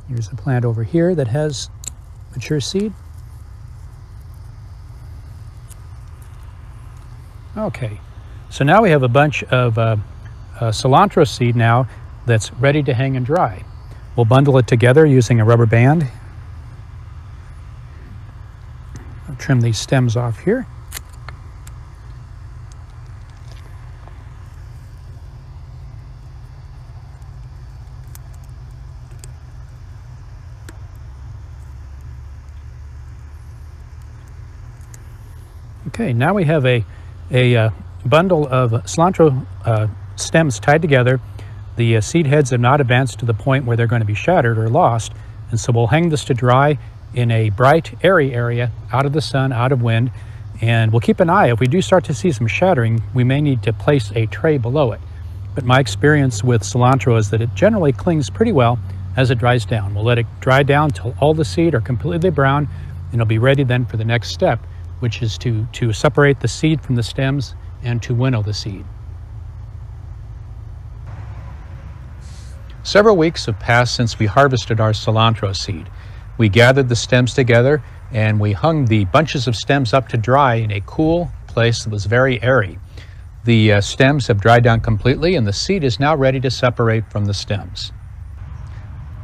Here's a plant over here that has mature seed. Okay, so now we have a bunch of cilantro seed now that's ready to hang and dry. We'll bundle it together using a rubber band. I'll trim these stems off here. Okay, now we have a bundle of cilantro stems tied together. The seed heads have not advanced to the point where they're going to be shattered or lost, and so we'll hang this to dry in a bright, airy area, out of the sun, out of wind, and we'll keep an eye. If we do start to see some shattering, we may need to place a tray below it. But my experience with cilantro is that it generally clings pretty well as it dries down. We'll let it dry down till all the seed are completely brown, and it'll be ready then for the next step, which is to separate the seed from the stems and to winnow the seed. Several weeks have passed since we harvested our cilantro seed. We gathered the stems together and we hung the bunches of stems up to dry in a cool place that was very airy. The stems have dried down completely and the seed is now ready to separate from the stems.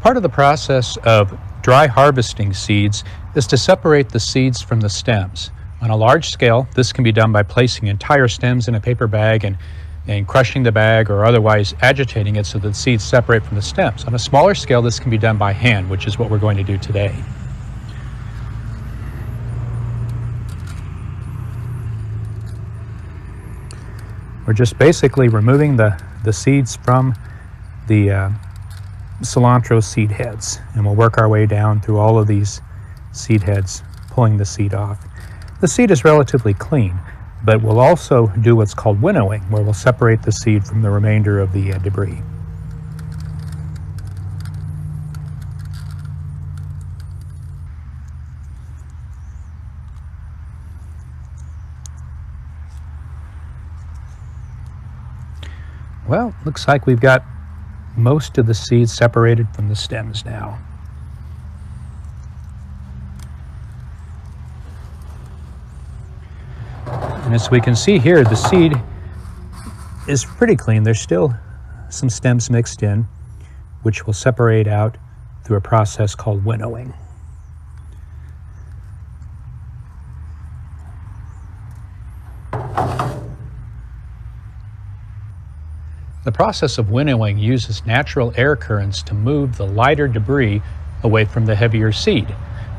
Part of the process of dry harvesting seeds is to separate the seeds from the stems. On a large scale, this can be done by placing entire stems in a paper bag and crushing the bag or otherwise agitating it so that the seeds separate from the stems. On a smaller scale, this can be done by hand, which is what we're going to do today. We're just basically removing the seeds from the cilantro seed heads, and we'll work our way down through all of these seed heads, pulling the seed off. The seed is relatively clean, but we'll also do what's called winnowing, where we'll separate the seed from the remainder of the debris. Well, looks like we've got most of the seeds separated from the stems now. And as we can see here, the seed is pretty clean. There's still some stems mixed in, which will separate out through a process called winnowing. The process of winnowing uses natural air currents to move the lighter debris away from the heavier seed.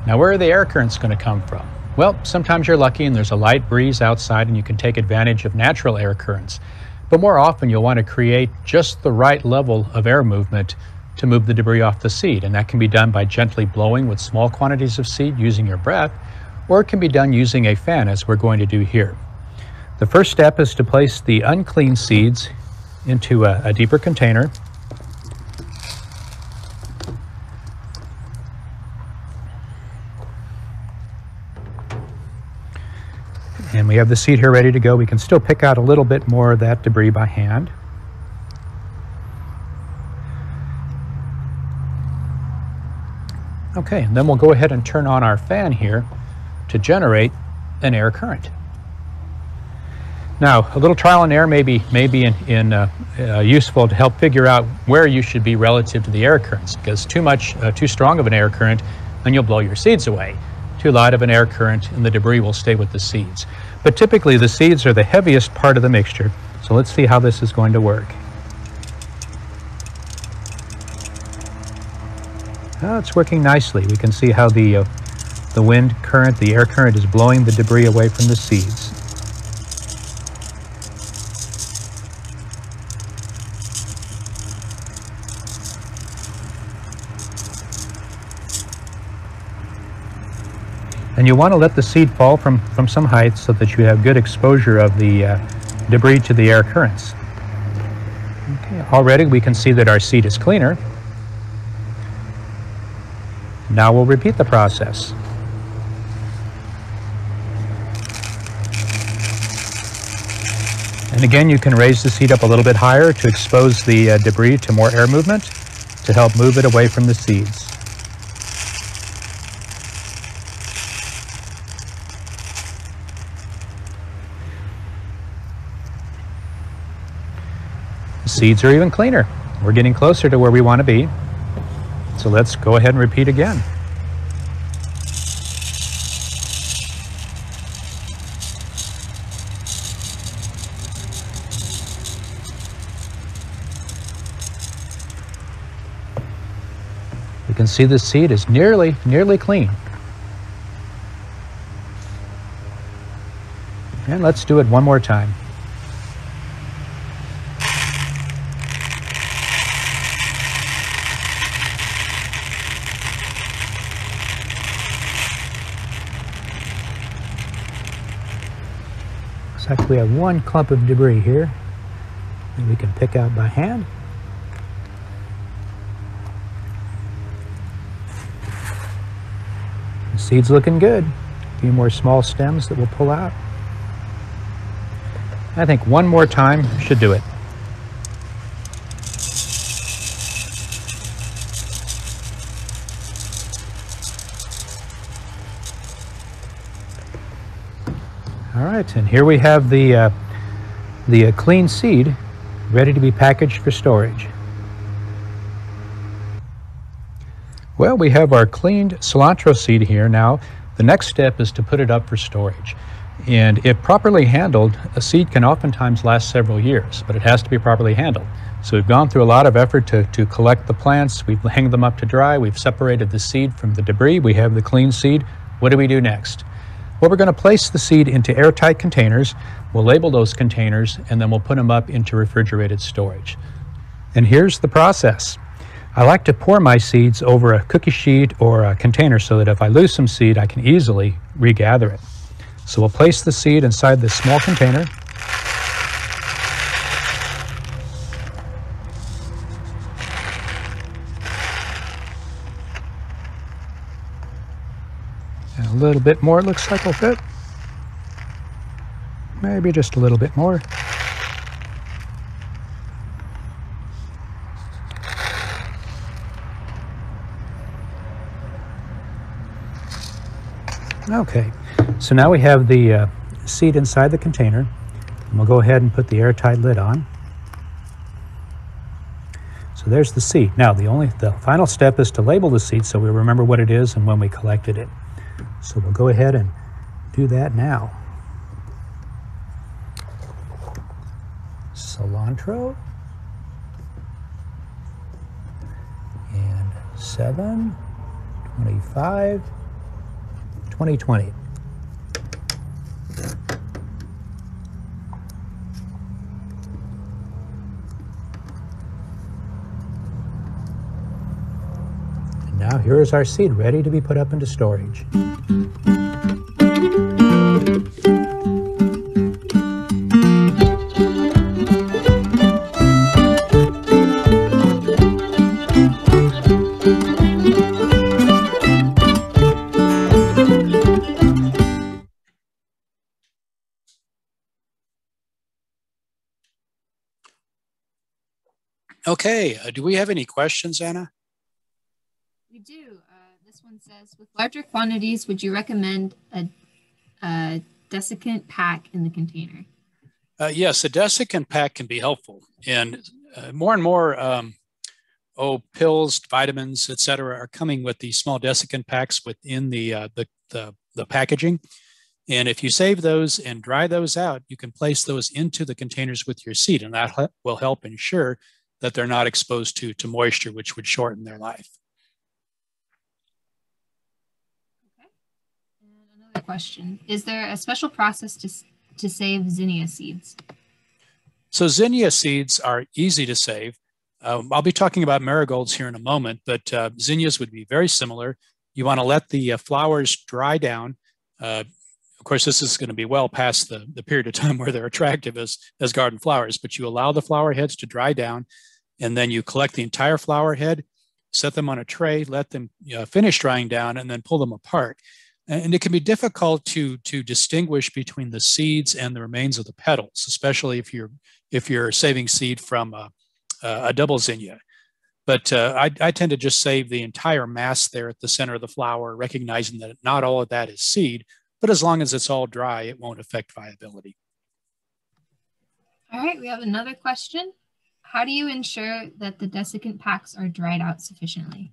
Now, where are the air currents going to come from? Well, sometimes you're lucky and there's a light breeze outside and you can take advantage of natural air currents. But more often you'll want to create just the right level of air movement to move the debris off the seed, and that can be done by gently blowing with small quantities of seed using your breath, or it can be done using a fan, as we're going to do here. The first step is to place the unclean seeds into a deeper container. And we have the seed here ready to go. We can still pick out a little bit more of that debris by hand. Okay, and then we'll go ahead and turn on our fan here to generate an air current. Now, a little trial and error may be useful to help figure out where you should be relative to the air currents, because too strong of an air current, then you'll blow your seeds away. Too light of an air current, and the debris will stay with the seeds. But typically, the seeds are the heaviest part of the mixture, so let's see how this is going to work. Oh, it's working nicely. We can see how the wind current, the air current, is blowing the debris away from the seeds. And you want to let the seed fall from some height so that you have good exposure of the debris to the air currents. Okay, already we can see that our seed is cleaner. Now we'll repeat the process. And again, you can raise the seed up a little bit higher to expose the debris to more air movement to help move it away from the seeds. The seeds are even cleaner. We're getting closer to where we want to be. So let's go ahead and repeat again. You can see the seed is nearly clean. And let's do it one more time. Looks like we have one clump of debris here that we can pick out by hand. The seed's looking good. A few more small stems that we'll pull out. I think one more time should do it. All right, and here we have the clean seed ready to be packaged for storage. Well, we have our cleaned cilantro seed here now. The next step is to put it up for storage. And if properly handled, a seed can oftentimes last several years, but it has to be properly handled. So we've gone through a lot of effort to collect the plants. We've hanged them up to dry. We've separated the seed from the debris. We have the clean seed. What do we do next? Well, we're going to place the seed into airtight containers. We'll label those containers, and then we'll put them up into refrigerated storage. And here's the process. I like to pour my seeds over a cookie sheet or a container so that if I lose some seed, I can easily regather it. So we'll place the seed inside this small container. And a little bit more looks like will fit. Maybe just a little bit more. Okay, so now we have the seed inside the container, and we'll go ahead and put the airtight lid on. So there's the seed. Now the final step is to label the seed so we remember what it is and when we collected it. So we'll go ahead and do that now. Cilantro and 7/25/2020. here is our seed ready to be put up into storage. Okay, do we have any questions, Anna? We do. This one says, with larger quantities, would you recommend a desiccant pack in the container? Yes, a desiccant pack can be helpful. And more and more pills, vitamins, et cetera, are coming with these small desiccant packs within the packaging. And if you save those and dry those out, you can place those into the containers with your seed, and that will help ensure that they're not exposed to moisture, which would shorten their life. Okay. And another question, is there a special process to save zinnia seeds? So zinnia seeds are easy to save. I'll be talking about marigolds here in a moment, but zinnias would be very similar. You want to let the flowers dry down. Of course, this is going to be well past the period of time where they're attractive as garden flowers, but you allow the flower heads to dry down, and then you collect the entire flower head, set them on a tray, let them finish drying down, and then pull them apart. And it can be difficult to distinguish between the seeds and the remains of the petals, especially if you're saving seed from a double zinnia. But I tend to just save the entire mass there at the center of the flower, recognizing that not all of that is seed, but as long as it's all dry, it won't affect viability. All right, we have another question. How do you ensure that the desiccant packs are dried out sufficiently?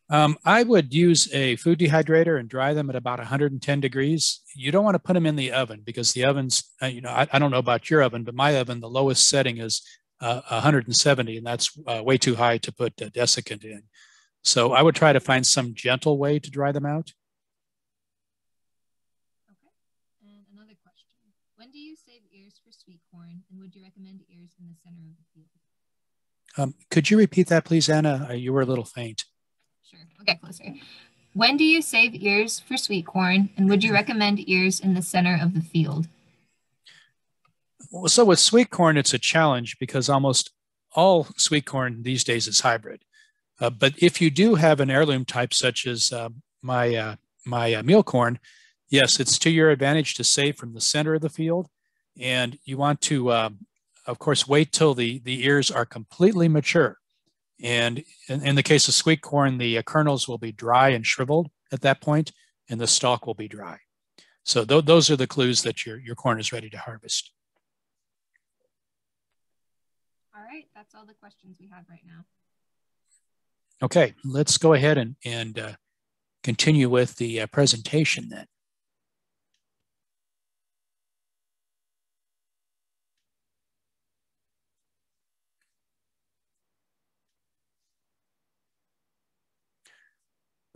I would use a food dehydrator and dry them at about 110 degrees. You don't want to put them in the oven because the ovens, I don't know about your oven, but my oven, the lowest setting is 170, and that's way too high to put desiccant in. So I would try to find some gentle way to dry them out. Okay. And another question. When do you save ears for sweet corn, and would you recommend ears in the center of the field? Could you repeat that, please, Anna? You were a little faint. Sure, I'll get closer. When do you save ears for sweet corn, and would you recommend ears in the center of the field? So with sweet corn, it's a challenge because almost all sweet corn these days is hybrid. But if you do have an heirloom type, such as my meal corn, yes, it's to your advantage to save from the center of the field. And you want to, of course, wait till the ears are completely mature. And in the case of sweet corn, the kernels will be dry and shriveled at that point, and the stalk will be dry. So those are the clues that your corn is ready to harvest. All right, that's all the questions we have right now. Okay, let's go ahead and continue with the presentation then.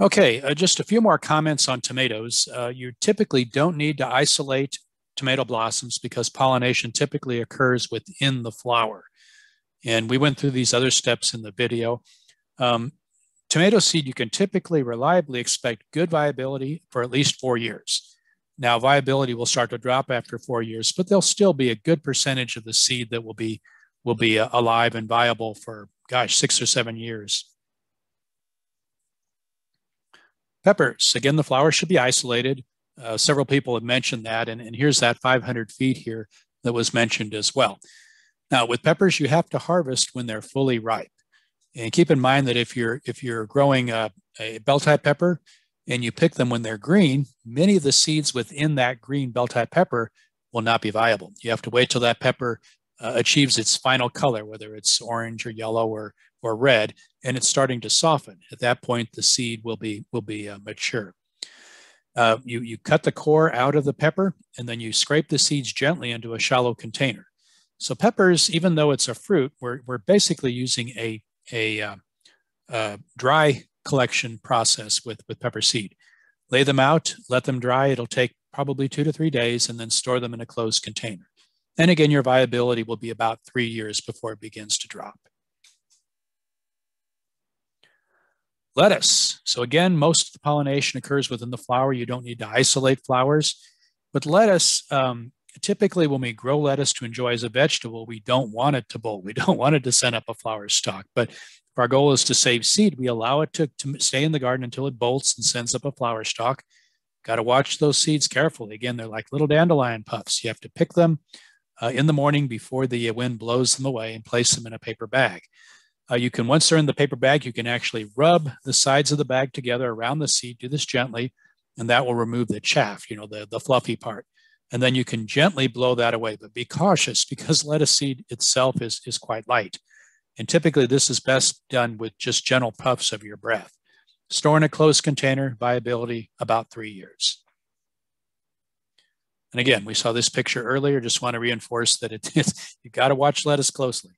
Okay, just a few more comments on tomatoes. You typically don't need to isolate tomato blossoms because pollination typically occurs within the flower. And we went through these other steps in the video. Tomato seed, you can typically reliably expect good viability for at least 4 years. Now, viability will start to drop after 4 years, but there'll still be a good percentage of the seed that will be alive and viable for, 6 or 7 years. Peppers, again, the flower should be isolated. Several people have mentioned that, and here's that 500 feet here that was mentioned as well. Now, with peppers, you have to harvest when they're fully ripe. And keep in mind that if you're growing a bell-type pepper and you pick them when they're green, many of the seeds within that green bell-type pepper will not be viable. You have to wait till that pepper achieves its final color, whether it's orange or yellow or red, and it's starting to soften. At that point, the seed will be mature. You cut the core out of the pepper, and then you scrape the seeds gently into a shallow container. So peppers, even though it's a fruit, we're basically using a dry collection process with pepper seed. Lay them out, let them dry. It'll take probably 2 to 3 days, and then store them in a closed container. And again, your viability will be about 3 years before it begins to drop. Lettuce. So again, most of the pollination occurs within the flower. You don't need to isolate flowers. But lettuce, typically when we grow lettuce to enjoy as a vegetable, we don't want it to bolt. We don't want it to send up a flower stalk. But if our goal is to save seed, we allow it to stay in the garden until it bolts and sends up a flower stalk. Got to watch those seeds carefully. Again, they're like little dandelion puffs. You have to pick them in the morning before the wind blows them away and place them in a paper bag. You can, once they're in the paper bag, you can actually rub the sides of the bag together around the seed. Do this gently, and that will remove the chaff, the fluffy part. And then you can gently blow that away, but be cautious because lettuce seed itself is quite light. And typically this is best done with just gentle puffs of your breath. Store in a closed container, viability about 3 years. And again, we saw this picture earlier. Just want to reinforce that you've got to watch lettuce closely.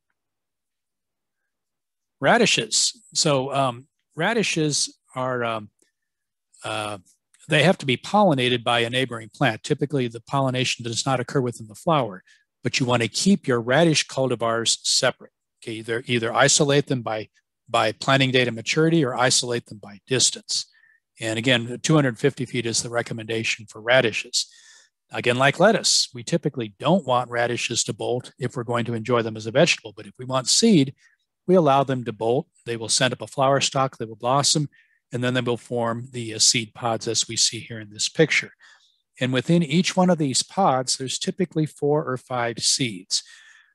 Radishes. So radishes are, they have to be pollinated by a neighboring plant. Typically, the pollination does not occur within the flower, but you want to keep your radish cultivars separate. Okay, either isolate them by planting date of maturity or isolate them by distance. And again, 250 feet is the recommendation for radishes. Again, like lettuce, we typically don't want radishes to bolt if we're going to enjoy them as a vegetable, but if we want seed, we allow them to bolt. They will send up a flower stalk, they will blossom, and then they will form the seed pods as we see here in this picture. And within each one of these pods, there's typically 4 or 5 seeds.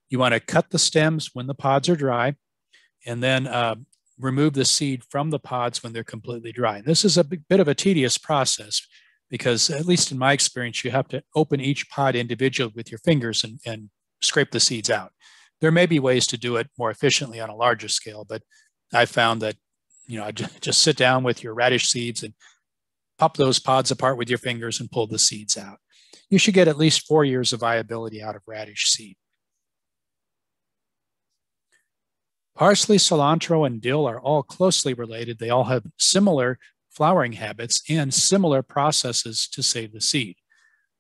You want to cut the stems when the pods are dry, and then remove the seed from the pods when they're completely dry. And this is a bit of a tedious process because, at least in my experience, you have to open each pod individually with your fingers and scrape the seeds out. There may be ways to do it more efficiently on a larger scale, but I found that, just sit down with your radish seeds and pop those pods apart with your fingers and pull the seeds out. You should get at least 4 years of viability out of radish seed. Parsley, cilantro, and dill are all closely related. They all have similar flowering habits and similar processes to save the seed.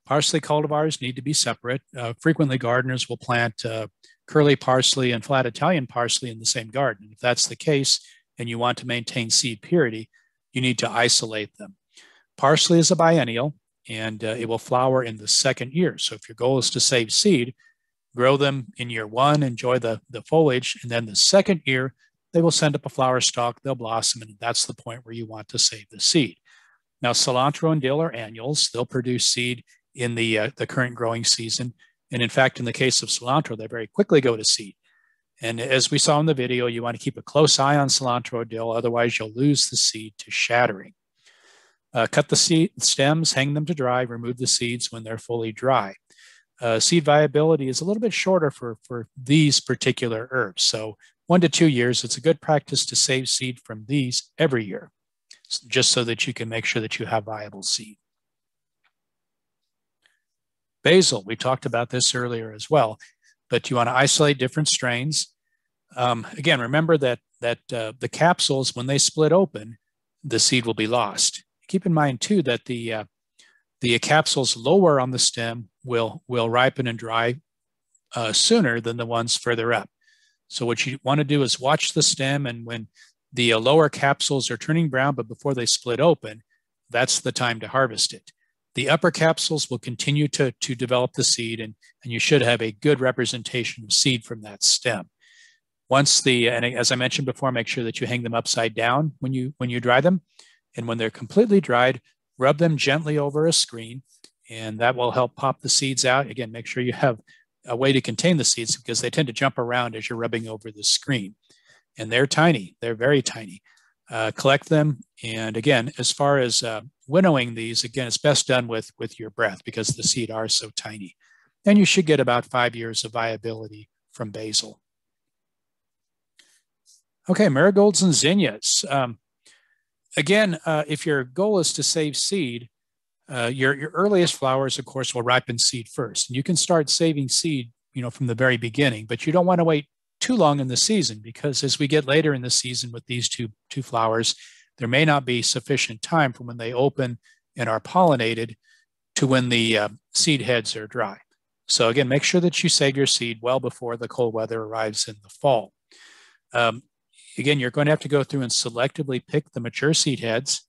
Parsley cultivars need to be separate. Frequently, gardeners will plant curly parsley and flat Italian parsley in the same garden. If that's the case and you want to maintain seed purity, you need to isolate them. Parsley is a biennial and it will flower in the second year. So if your goal is to save seed, grow them in year 1, enjoy the foliage, and then the second year, they will send up a flower stalk, they'll blossom, and that's the point where you want to save the seed. Now, cilantro and dill are annuals. They'll produce seed in the current growing season. And in fact, in the case of cilantro, they very quickly go to seed. And as we saw in the video, you want to keep a close eye on cilantro or dill, otherwise you'll lose the seed to shattering. Cut the stems, hang them to dry, remove the seeds when they're fully dry. Seed viability is a little bit shorter for these particular herbs. So 1 to 2 years, it's a good practice to save seed from these every year, just so that you can make sure that you have viable seed. Basil, we talked about this earlier as well, but you want to isolate different strains. Again, remember that the capsules, when they split open, the seed will be lost. Keep in mind too that the capsules lower on the stem will ripen and dry sooner than the ones further up. So what you want to do is watch the stem, and when the lower capsules are turning brown, but before they split open, that's the time to harvest it. The upper capsules will continue to develop the seed, and you should have a good representation of seed from that stem. Once and as I mentioned before, make sure that you hang them upside down when you dry them. And when they're completely dried, rub them gently over a screen, and that will help pop the seeds out. Again, make sure you have a way to contain the seeds because they tend to jump around as you're rubbing over the screen. And they're tiny, they're very tiny. Collect them. And again, as far as winnowing these, again, it's best done with your breath because the seed are so tiny. And you should get about 5 years of viability from basil. Okay, marigolds and zinnias. Again, if your goal is to save seed, your earliest flowers, of course, will ripen seed first. And you can start saving seed, from the very beginning, but you don't want to wait too long in the season because as we get later in the season with these two flowers, there may not be sufficient time from when they open and are pollinated to when the seed heads are dry. So again, make sure that you save your seed well before the cold weather arrives in the fall. Again, you're going to have to go through and selectively pick the mature seed heads.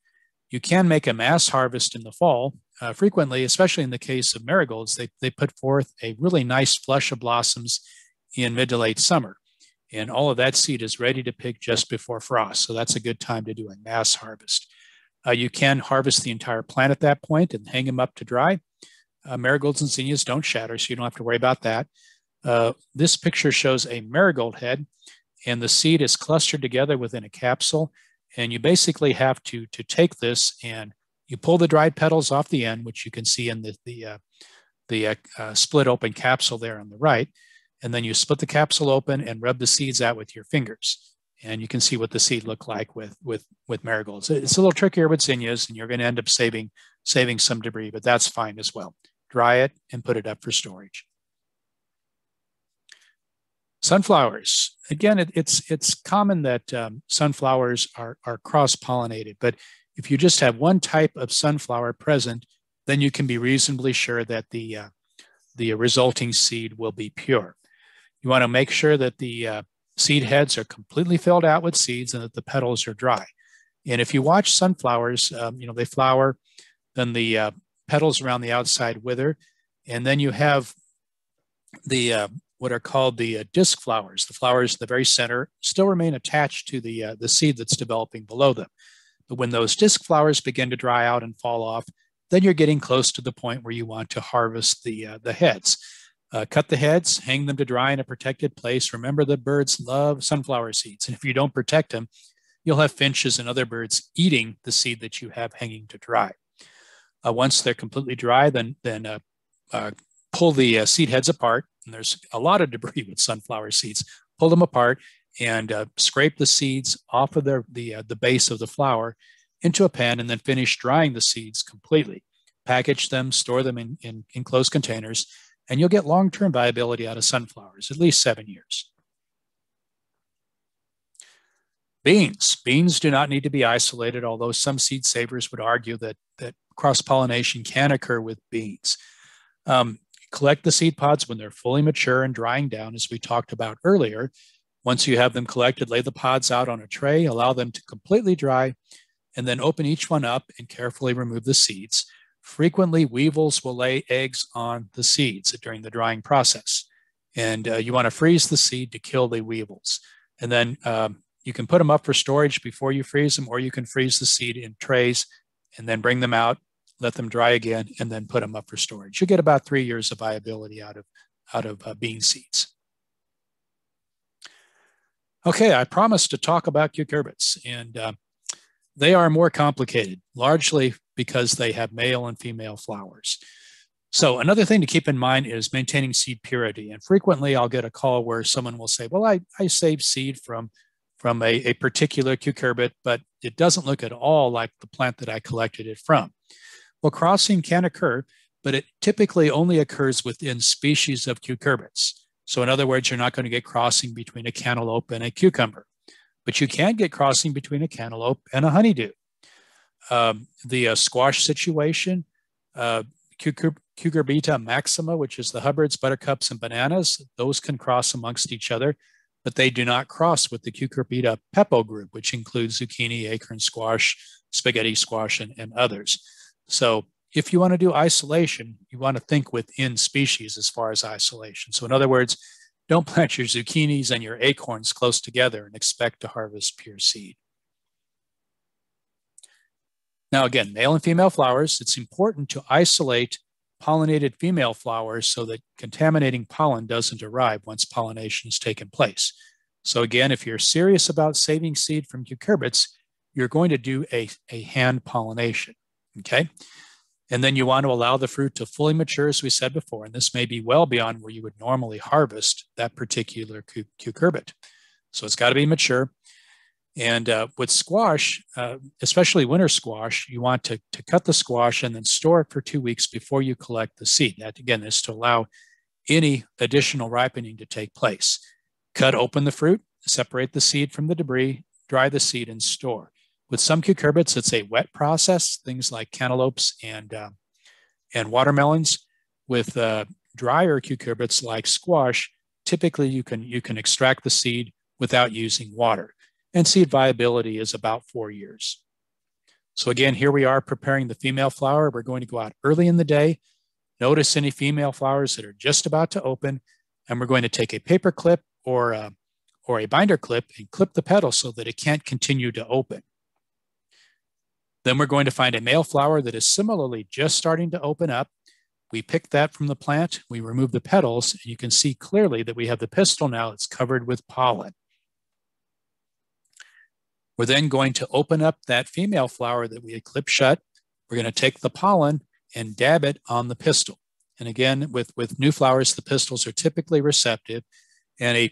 You can make a mass harvest in the fall. Frequently, especially in the case of marigolds, they put forth a really nice flush of blossoms in mid to late summer. And all of that seed is ready to pick just before frost. So that's a good time to do a mass harvest. You can harvest the entire plant at that point and hang them up to dry. Marigolds and zinnias don't shatter, so you don't have to worry about that. This picture shows a marigold head, and the seed is clustered together within a capsule. And you basically have to take this and you pull the dried petals off the end, which you can see in the split open capsule there on the right. And then you split the capsule open and rub the seeds out with your fingers. And you can see what the seed look like with marigolds. It's a little trickier with zinnias, and you're going to end up saving some debris, but that's fine as well. Dry it and put it up for storage. Sunflowers. Again, it's common that sunflowers are cross-pollinated, but if you just have one type of sunflower present, then you can be reasonably sure that the resulting seed will be pure. You want to make sure that the seed heads are completely filled out with seeds and that the petals are dry. And if you watch sunflowers, they flower, then the petals around the outside wither, and then you have the what are called the disc flowers. The flowers in the very center still remain attached to the seed that's developing below them. But when those disc flowers begin to dry out and fall off, then you're getting close to the point where you want to harvest the heads. Cut the heads, hang them to dry in a protected place. Remember that birds love sunflower seeds, and if you don't protect them, you'll have finches and other birds eating the seed that you have hanging to dry. Once they're completely dry, then pull the seed heads apart. And there's a lot of debris with sunflower seeds. Pull them apart and scrape the seeds off of the base of the flower into a pan, and then finish drying the seeds completely. Package them, store them in enclosed containers, and you'll get long-term viability out of sunflowers, at least 7 years. Beans. Beans do not need to be isolated, although some seed savers would argue that cross-pollination can occur with beans. Collect the seed pods when they're fully mature and drying down, as we talked about earlier. Once you have them collected, lay the pods out on a tray, allow them to completely dry, and then open each one up and carefully remove the seeds. Frequently, weevils will lay eggs on the seeds during the drying process. And you want to freeze the seed to kill the weevils. And then you can put them up for storage before you freeze them, or you can freeze the seed in trays and then bring them out, let them dry again, and then put them up for storage. You get about 3 years of viability out of bean seeds. Okay, I promised to talk about cucurbits, and they are more complicated, largely because they have male and female flowers. So another thing to keep in mind is maintaining seed purity. And frequently I'll get a call where someone will say, well, I saved seed from a particular cucurbit, but it doesn't look at all like the plant that I collected it from. Well, crossing can occur, but it typically only occurs within species of cucurbits. So in other words, you're not going to get crossing between a cantaloupe and a cucumber, but you can get crossing between a cantaloupe and a honeydew. The squash situation, Cucurbita maxima, which is the Hubbards, buttercups, and bananas, those can cross amongst each other, but they do not cross with the Cucurbita pepo group, which includes zucchini, acorn squash, spaghetti squash, and others. So if you want to do isolation, you want to think within species as far as isolation. So in other words, don't plant your zucchinis and your acorns close together and expect to harvest pure seed. Now again, male and female flowers, it's important to isolate pollinated female flowers so that contaminating pollen doesn't arrive once pollination has taken place. So again, if you're serious about saving seed from cucurbits, you're going to do a hand pollination, okay? And then you want to allow the fruit to fully mature, as we said before, and this may be well beyond where you would normally harvest that particular cucurbit. So it's got to be mature. And with squash, especially winter squash, you want to cut the squash and then store it for 2 weeks before you collect the seed. That, again, is to allow any additional ripening to take place. Cut open the fruit, separate the seed from the debris, dry the seed, and store. With some cucurbits, it's a wet process, things like cantaloupes and watermelons. With drier cucurbits like squash, typically you can extract the seed without using water. and seed viability is about 4 years. So again, here we are preparing the female flower. We're going to go out early in the day, notice any female flowers that are just about to open, and we're going to take a paper clip or a binder clip and clip the petal so that it can't continue to open. Then we're going to find a male flower that is similarly just starting to open up. We pick that from the plant, we remove the petals, and you can see clearly that we have the pistil now. It's covered with pollen. We're then going to open up that female flower that we had clipped shut. We're going to take the pollen and dab it on the pistil. And again, with new flowers, the pistils are typically receptive, and a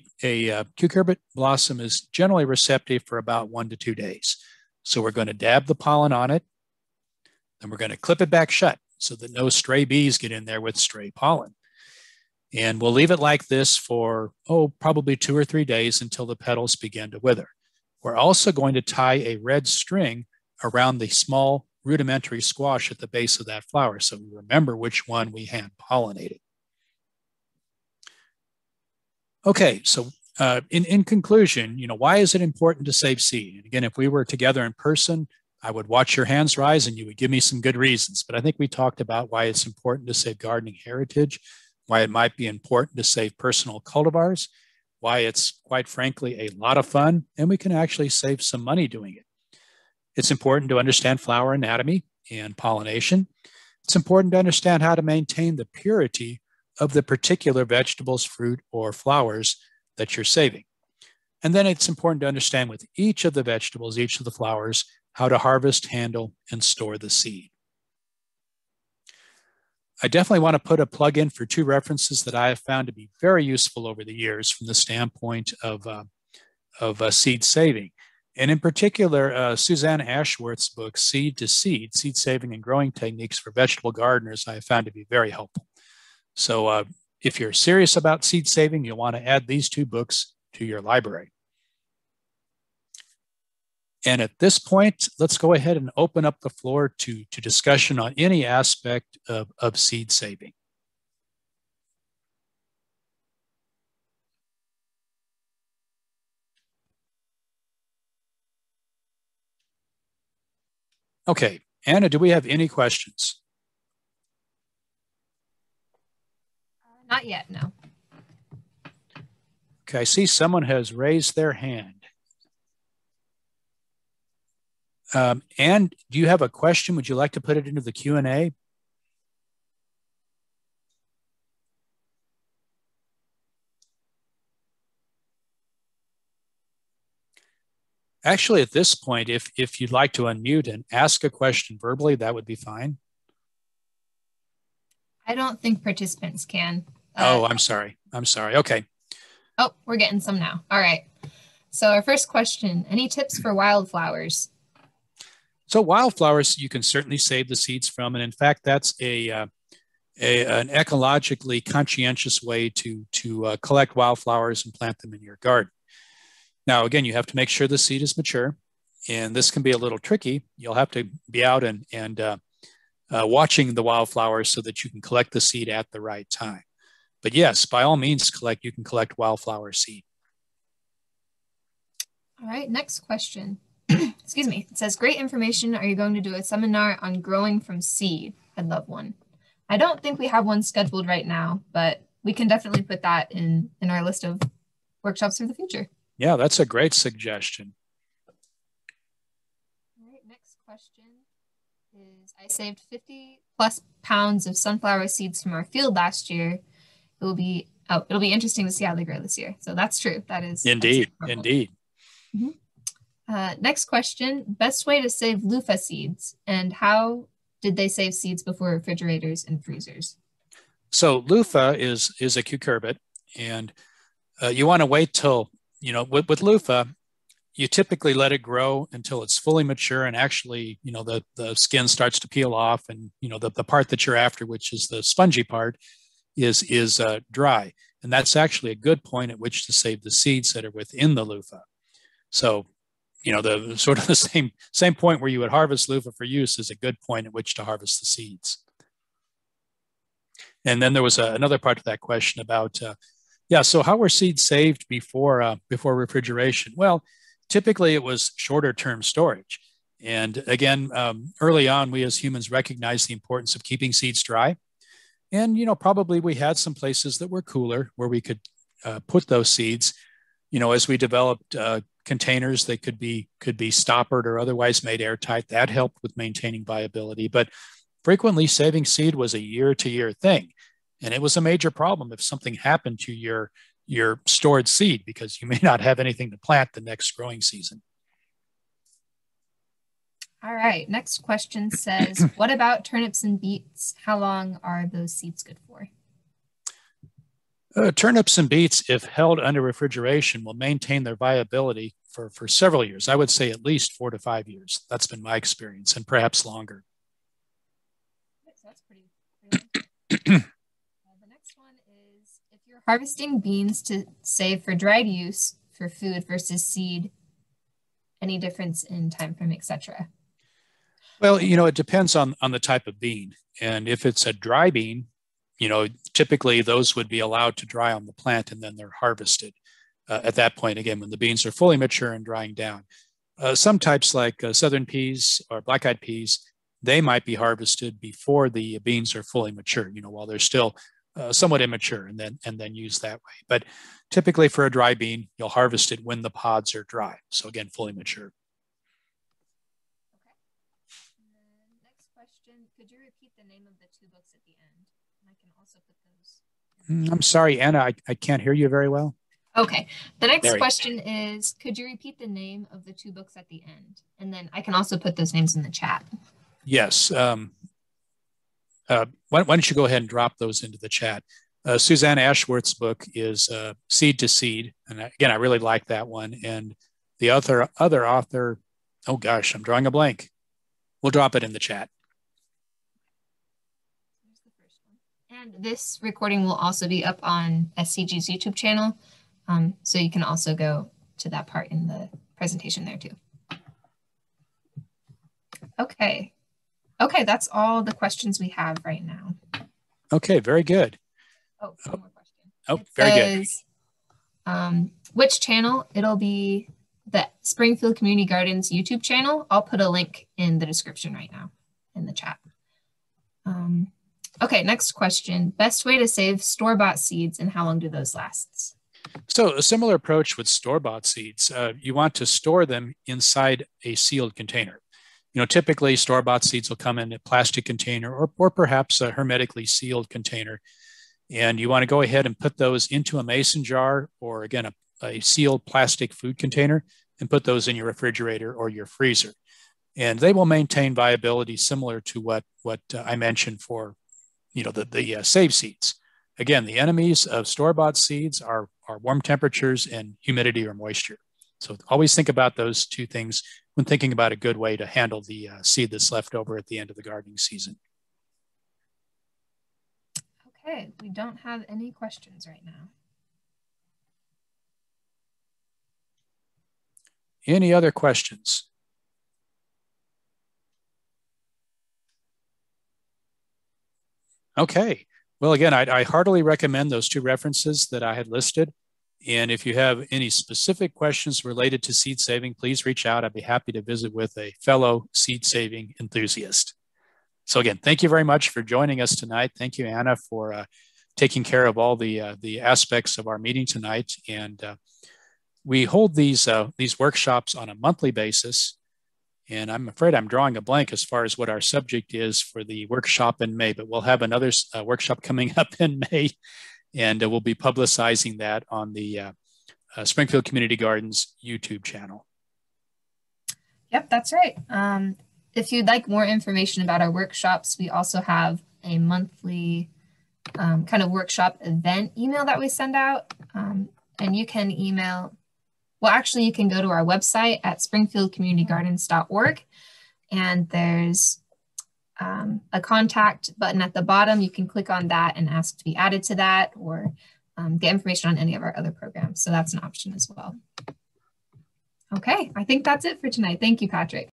cucurbit blossom is generally receptive for about 1 to 2 days. So we're going to dab the pollen on it, then we're going to clip it back shut so that no stray bees get in there with stray pollen. And we'll leave it like this for, probably 2 or 3 days until the petals begin to wither. We're also going to tie a red string around the small rudimentary squash at the base of that flower so we remember which one we hand pollinated. Okay, so in conclusion, why is it important to save seed? And again, if we were together in person, I would watch your hands rise and you would give me some good reasons. But I think we talked about why it's important to save gardening heritage, why it might be important to save personal cultivars, why it's quite frankly a lot of fun, and we can actually save some money doing it. It's important to understand flower anatomy and pollination. It's important to understand how to maintain the purity of the particular vegetables, fruit, or flowers that you're saving. And then it's important to understand with each of the vegetables, each of the flowers, how to harvest, handle, and store the seed. I definitely want to put a plug in for 2 references that I have found to be very useful over the years from the standpoint of seed saving. And in particular, Suzanne Ashworth's book, Seed to Seed, Seed Saving and Growing Techniques for Vegetable Gardeners, I have found to be very helpful. So if you're serious about seed saving, you'll want to add these 2 books to your library. And at this point, let's go ahead and open up the floor to discussion on any aspect of seed saving. Okay, Anna, do we have any questions? Not yet, no. Okay, I see someone has raised their hand. Anne, do you have a question? Would you like to put it into the Q&A? Actually, at this point, if you'd like to unmute and ask a question verbally, that would be fine. I don't think participants can. I'm sorry. Okay. Oh, we're getting some now. All right. So our first question, any tips for wildflowers? So wildflowers, you can certainly save the seeds from, and in fact, that's an ecologically conscientious way to collect wildflowers and plant them in your garden. Now, again, you have to make sure the seed is mature, and this can be a little tricky. You'll have to be out and watching the wildflowers so that you can collect the seed at the right time. But yes, by all means, you can collect wildflower seed. All right, next question. Excuse me. It says, great information. Are you going to do a seminar on growing from seed? I'd love one. I don't think we have one scheduled right now, but we can definitely put that in our list of workshops for the future. Yeah, that's a great suggestion. All right, next question is, I saved 50 plus pounds of sunflower seeds from our field last year. It'll be interesting to see how they grow this year. So that's true. That is indeed. Mm-hmm. Next question, best way to save loofah seeds, and how did they save seeds before refrigerators and freezers? So loofah is a cucurbit, and you want to wait till, with loofah, you typically let it grow until it's fully mature, and actually, the skin starts to peel off, and the part that you're after, which is the spongy part, is dry, and that's actually a good point at which to save the seeds that are within the loofah. So the sort of the same point where you would harvest loofah for use is a good point at which to harvest the seeds. And then there was another part of that question about, so how were seeds saved before refrigeration? Well, typically it was shorter term storage. And again, early on, we as humans recognized the importance of keeping seeds dry. And, probably we had some places that were cooler where we could put those seeds. As we developed containers that could be stoppered or otherwise made airtight, that helped with maintaining viability. But frequently saving seed was a year-to-year thing. And it was a major problem if something happened to your stored seed, because you may not have anything to plant the next growing season. All right, next question says, what about turnips and beets? How long are those seeds good for? Turnips and beets, if held under refrigeration, will maintain their viability for several years. I would say at least 4 to 5 years. That's been my experience, and perhaps longer. So that's pretty the next one is, if you're harvesting beans to save for dried use for food versus seed, any difference in time frame, etc.? Well, it depends on the type of bean. And if it's a dry bean, typically those would be allowed to dry on the plant and then they're harvested at that point, again, when the beans are fully mature and drying down. Some types like southern peas or black-eyed peas, they might be harvested before the beans are fully mature, while they're still somewhat immature, and then used that way. But typically for a dry bean, you'll harvest it when the pods are dry. So again, fully mature. Could you repeat the name of the 2 books at the end? And I can also put those. I'm sorry, Anna, I can't hear you very well. Okay. The next question is, could you repeat the name of the 2 books at the end? And then I can also put those names in the chat. Yes. Why don't you go ahead and drop those into the chat? Suzanne Ashworth's book is Seed to Seed. And again, I really like that one. And the other author, oh gosh, I'm drawing a blank. We'll drop it in the chat. And this recording will also be up on SCG's YouTube channel. So you can also go to that part in the presentation there too. Okay. Okay, that's all the questions we have right now. Okay, very good. Oh, one more question. Oh, very good. Which channel? It'll be the Springfield Community Gardens YouTube channel. I'll put a link in the description right now in the chat. Okay, next question. Best way to save store-bought seeds and how long do those last? So a similar approach with store-bought seeds. You want to store them inside a sealed container. Typically store-bought seeds will come in a plastic container or perhaps a hermetically sealed container. And you want to go ahead and put those into a mason jar or, again, a sealed plastic food container and put those in your refrigerator or your freezer. And they will maintain viability similar to what I mentioned for the save seeds. Again, the enemies of store-bought seeds are warm temperatures and humidity or moisture. So always think about those 2 things when thinking about a good way to handle the seed that's left over at the end of the gardening season. Okay, we don't have any questions right now. Any other questions? Okay. Well, again, I heartily recommend those 2 references that I had listed. And if you have any specific questions related to seed saving, please reach out. I'd be happy to visit with a fellow seed saving enthusiast. So again, thank you very much for joining us tonight. Thank you, Anna, for taking care of all the aspects of our meeting tonight. And we hold these workshops on a monthly basis. And I'm afraid I'm drawing a blank as far as what our subject is for the workshop in May, but we'll have another workshop coming up in May, and we'll be publicizing that on the Springfield Community Gardens YouTube channel. Yep, that's right. If you'd like more information about our workshops, we also have a monthly kind of workshop event email that we send out. And you can email, well, actually, you can go to our website at springfieldcommunitygardens.org, and there's a contact button at the bottom. You can click on that and ask to be added to that, or get information on any of our other programs. So that's an option as well. Okay, I think that's it for tonight. Thank you, Patrick.